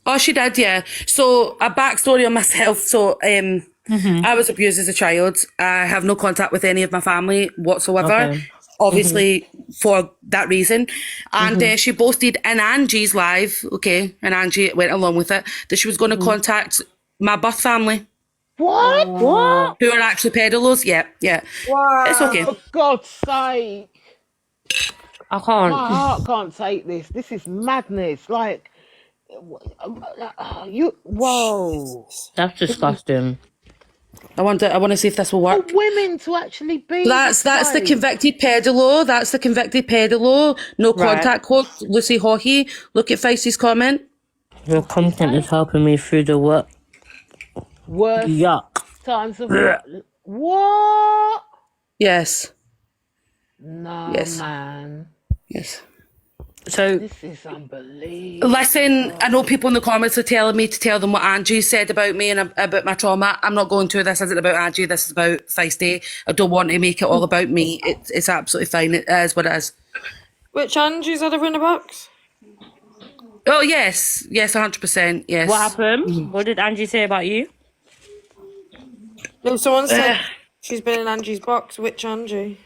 Oh, she did, yeah. So a backstory on myself. So I was abused as a child. I have no contact with any of my family whatsoever. Okay. Obviously, for that reason. And she boasted in Angie's live, okay, and Angie went along with it, that she was going to contact my birth family. What? What? Who are actually pedophiles. Yeah. Wow. It's okay. For God's sake. I can't. My heart can't take this. This is madness. Like, whoa. That's disgusting. I want to see if this will work. For women to actually be. That's the convicted pedophile. That's the convicted pedophile. No contact code. Lucy Hawkey. Look at Feisty's comment. Your content is helping me through the work. Worst Yuck. times of what? Yes. No, Yes. man. Yes. So this is unbelievable. Listen, I know people in the comments are telling me to tell them what Angie said about me and about my trauma. I'm not going to. This isn't about Angie. This is about Feisty. I don't want to make it all about me. It's absolutely fine. It is what it is. Which Angie's had her in a box? Oh, yes. Yes, 100%. Yes. What happened? What did Angie say about you? No, someone said she's been in Angie's box. Which Angie?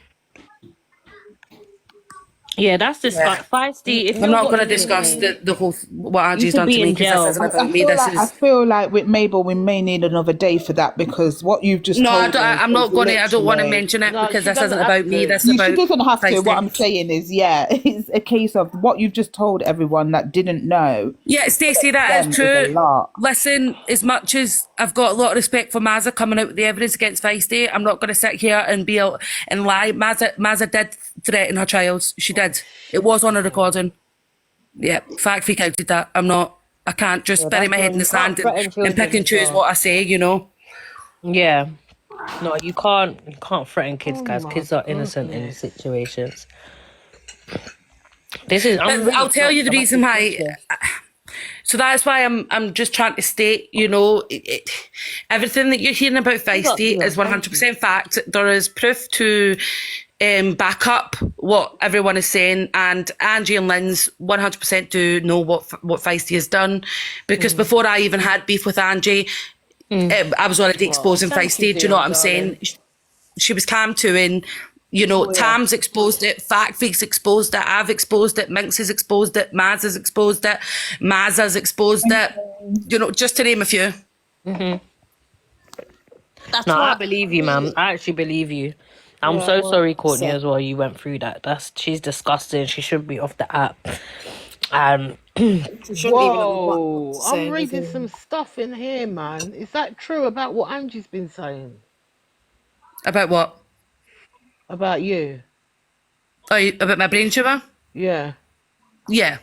Yeah, that's disgusting. Feisty. If I'm you're not going to watching discuss it, the whole what you Angie's could done to be me in because that jail. says about me. I feel like with Mabel, we may need another day for that because what you've just No, told us I'm is not going to. I don't want to literally. mention it No, because she this isn't doesn't have about me. to. That's She about doesn't have to. What Feisty. I'm saying is, yeah, it's a case of what you've just told everyone that didn't know. Yeah, Stacey, that is Them is a true. lot. Listen, as much as I've got a lot of respect for Mazza coming out with the evidence against Feisty, I'm not going to sit here and be out and lie. Mazza did threaten her child. She did. It was on a recording. Yeah, fact freak outed that. I can't just bury my head in the sand and pick and choose what I say, you know. Yeah. No, you can't threaten kids, guys. Kids are innocent in these goodness. situations. I'll tell you the reason why. So that's why I'm just trying to state, you know, everything that you're hearing about Feisty is 100% fact. There is proof to back up what everyone is saying, and Angie and Lynn's 100% do know what Feisty has done, because before I even had beef with Angie, I was already exposing Feisty. Do you know what I'm saying? She was cam to, and you know, Tam's exposed it, Fact Freak's exposed it, I've exposed it, Minx has exposed it, Maz has exposed it, Maz has exposed it, you know, just to name a few. I believe you, man. I actually believe you. I'm so sorry, Courtney, as well. You went through that. She's disgusting. She should be off the app. Whoa, I'm reading some stuff in here, man. Is that true about what Angie's been saying? About what? About you. Oh, about my brain tumour? Yeah. Yeah.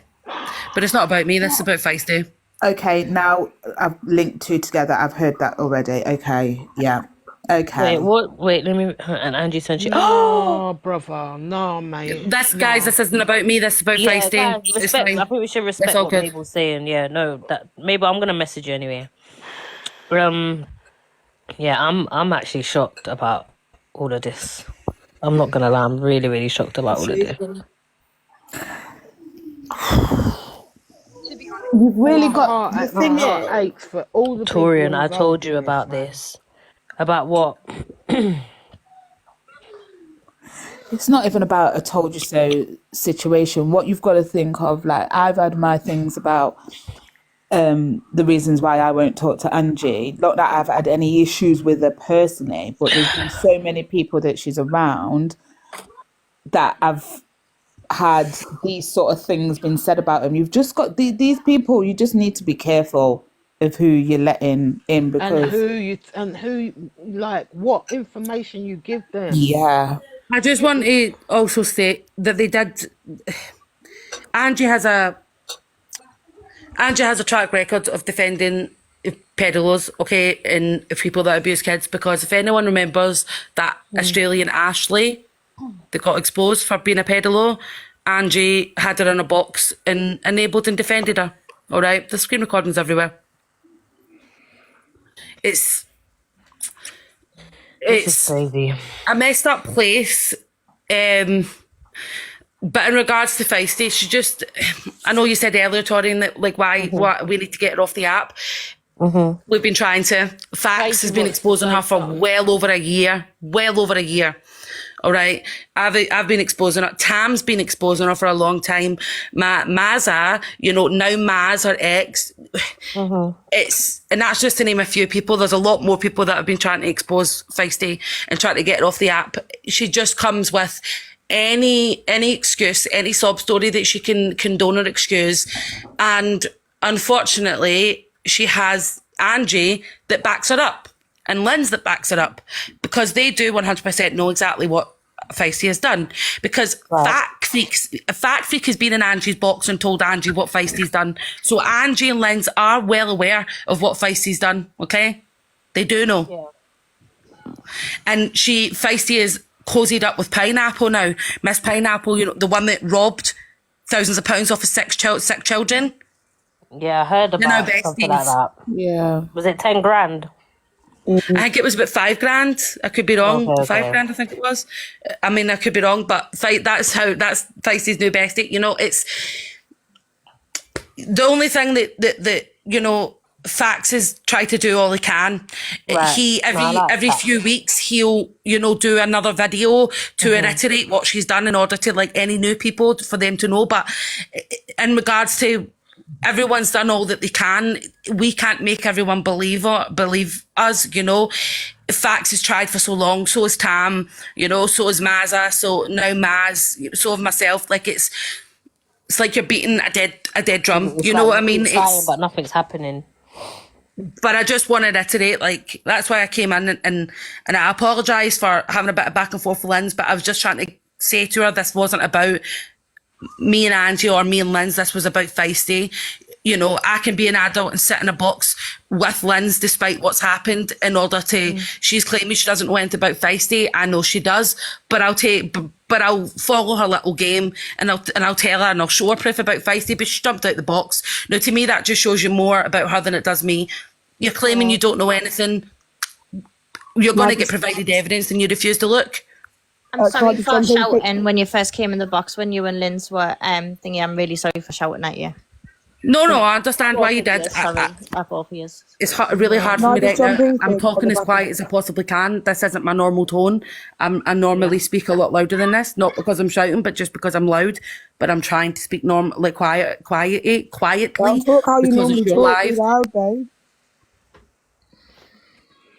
But it's not about me, this is about Feisty. Okay, now I've linked two together. I've heard that already. Okay, yeah. Okay. Wait, what? Wait, let me. And Angie sent you. No, brother. No, mate. Guys, this isn't about me, this is about Feisty. Guys, respect. I think we should respect what Mabel's saying. Yeah, no, Mabel, I'm gonna message you anyway. Yeah, I'm actually shocked about all of this. I'm not gonna lie, I'm really, really shocked about all of this. You've really got the thing aches for all the Taurian, I told you about this. About what? It's not even about a told you so situation. What you've got to think of, like, I've had my things about the reasons why I won't talk to Angie. Not that I've had any issues with her personally, but there's been so many people that she's around that I've had these sort of things been said about them. You've just got these people, you just need to be careful of who you're letting in, because and who like what information you give them. Yeah. I just want to also state that they did. Angie has a track record of defending peddlers, okay, and people that abuse kids, because if anyone remembers that Australian Ashley that got exposed for being a peddler, Angie had her in a box and enabled and defended her. All right, the screen recordings everywhere. It's crazy. A messed up place. But in regards to Feisty, she just, I know you said earlier, Taurian, that like why we need to get her off the app. We've been trying to. Facts has been exposing her for well over a year. All right, I've been exposing her. Tam's been exposing her for a long time. Mazza, you know, now Maz, her ex. And that's just to name a few people. There's a lot more people that have been trying to expose Feisty and trying to get her off the app. She just comes with any excuse, any sob story that she can condone or excuse, and unfortunately, she has Angie that backs her up. And Lynn's that backs it up, because they do 100% know exactly what Feisty has done. Because Fact Freak has been in Angie's box and told Angie what Feisty's done. So Angie and Lynn's are well aware of what Feisty's done, okay? They do know. Yeah. And Feisty is cozied up with Pineapple now. Miss Pineapple, you know, the one that robbed thousands of pounds off of sick children. Yeah, I heard about something like that. Yeah. Was it 10 grand? I think it was about 5 grand. I could be wrong. Okay. 5 grand, I think it was. I mean, I could be wrong, but that's Feisty's new bestie. You know, it's the only thing that you know Fax has tried to do all he can. Right. He every few weeks he'll do another video to reiterate what she's done in order to like any new people for them to know. But in regards to everyone's done all that they can, we can't make everyone believe us. Fax has tried for so long. So has Tam. So has Mazza. So now Maz. So have myself. Like it's like you're beating a dead drum. You know what I mean? But nothing's happening. But I just want to reiterate, like, that's why I came in and I apologise for having a bit of back and forth with Linz, but I was just trying to say to her this wasn't about me and Angie or me and Linz, this was about Feisty. I can be an adult and sit in a box with Linz despite what's happened in order to, she's claiming she doesn't know anything about Feisty. I know she does, but I'll follow her little game and I'll tell her and I'll show her proof about Feisty, but she jumped out the box. Now, to me, that just shows you more about her than it does me. You're claiming you don't know anything. You're going to get provided evidence and you refuse to look. I'm sorry for shouting when you first came in the box when you and Linz were thingy. I'm really sorry for shouting at you. No, I understand why you did. It's really hard for me right now. I'm talking as quiet as I possibly can. This isn't my normal tone. I normally speak a lot louder than this, not because I'm shouting, but just because I'm loud. But I'm trying to speak quietly. Don't talk how you normally talk. Be loud, babe.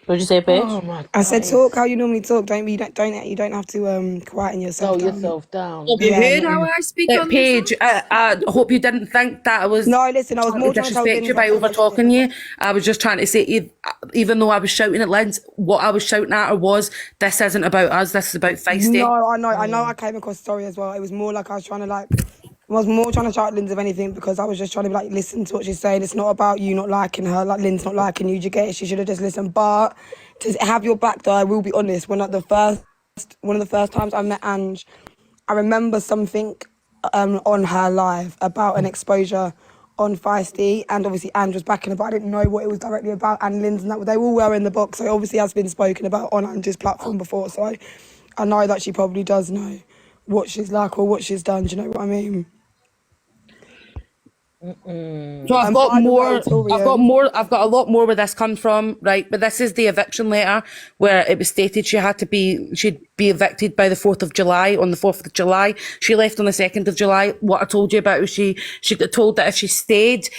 What did you say, bitch? Oh I said talk how you normally talk. You don't have to quieten yourself down. yourself down. You heard how I speak on Paige, I hope you didn't think that I was I was more trying to disrespect you by over talking you. I was just trying to say, even though I was shouting at Linz, what I was shouting at her was, this isn't about us, this is about Feisty. No, I know I came across sorry as well. It was more like I was trying to shout at Linz of anything because I was just trying to listen to what she's saying. It's not about you not liking her, like Linz not liking you. Do you get it? She should have just listened. But to have your back, though, I will be honest. One of the first times I met Ange, I remember something on her live about an exposure on Feisty, and obviously Ange was backing it, but I didn't know what it was directly about. And Linz and that, they all were in the box, so it obviously has been spoken about on Ange's platform before. So I know that she probably does know what she's like or what she's done. Do you know what I mean? So I've got a lot more where this comes from, right? But this is the eviction letter where it was stated she'd be evicted by the 4th of July, on the 4th of July. She left on the 2nd of July. What I told you about was she got told that if she stayed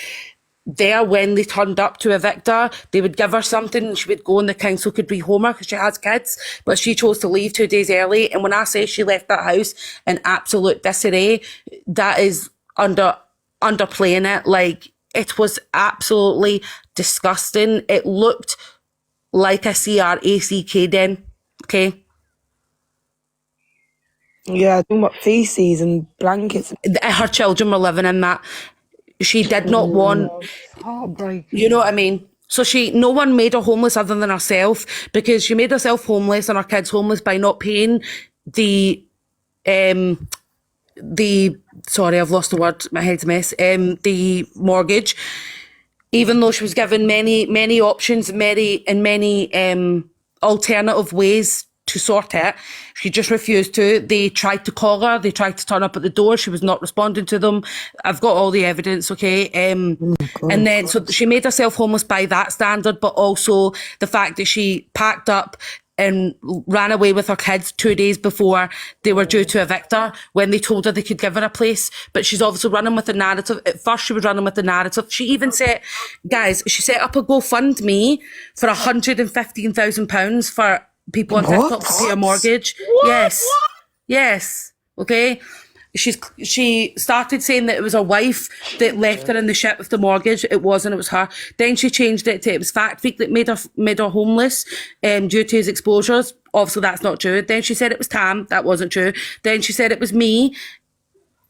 there when they turned up to evict her, they would give her something and she would go and the council could rehome her because she has kids. But she chose to leave 2 days early. And when I say she left that house in absolute disarray, that is underplaying it. Like, it was absolutely disgusting. It looked like a CRACK den. Okay. Yeah, talking about feces and blankets. Her children were living in that. She did not want, you know what I mean? So no one made her homeless other than herself, because she made herself homeless and her kids homeless by not paying sorry, I've lost the word, my head's a mess, the mortgage, even though she was given many options, many alternative ways to sort it. She just refused to. They tried to call her. They tried to turn up at the door. She was not responding to them. I've got all the evidence, okay? And then, so she made herself homeless by that standard, but also the fact that she packed up and ran away with her kids 2 days before they were due to evict her, when they told her they could give her a place. But she's obviously running with the narrative. At first she was running with the narrative. She even set up a GoFundMe for £115,000 for people on TikTok to pay a mortgage. Yes. Okay. She started saying that it was her wife that left her in the ship with the mortgage. It wasn't, it was her. Then she changed it to it was Fact Freak that made her homeless due to his exposures. Obviously that's not true. Then she said it was Tam, that wasn't true. Then she said it was me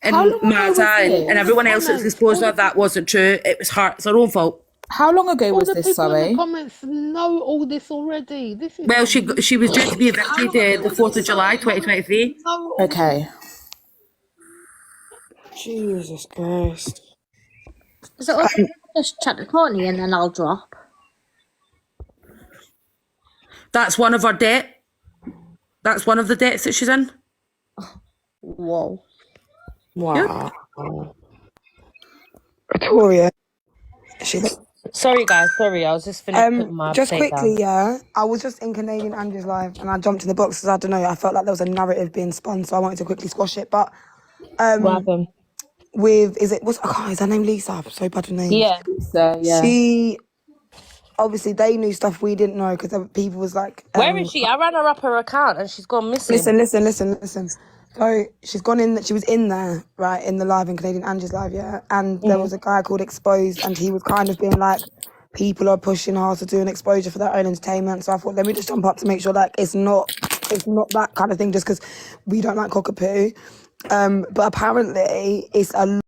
and Mazza and everyone else that's exposed her, that wasn't true. It was her, it's her own fault. How long ago was this, sorry? In the comments know all this already. Well, she was due to be evicted the 4th of July 2023. Okay. Jesus Christ. Is it okay? Just chat to Courtney and then I'll drop. That's one of her debt. That's one of the debts that she's in. Whoa. Wow. Victoria. Sorry, guys. Sorry, I was just finished putting my Just plate quickly, down. yeah, I was just in Canadian Andrew's live and I jumped in the box because I don't know, I felt like there was a narrative being spun, so I wanted to quickly squash it. But What happened? is her name Lisa? I'm so bad with names. Yeah. So yeah. She obviously they knew stuff we didn't know because people was like, Where is she? I ran her up her account and she's gone missing. Listen. So she was in there, right, in the live in Canadian Andrew's live, yeah. And there was a guy called Exposed and he was kind of being like, people are pushing hard to do an exposure for their own entertainment. So I thought, let me just jump up to make sure like it's not that kind of thing just because we don't like cockapoo. But apparently it's a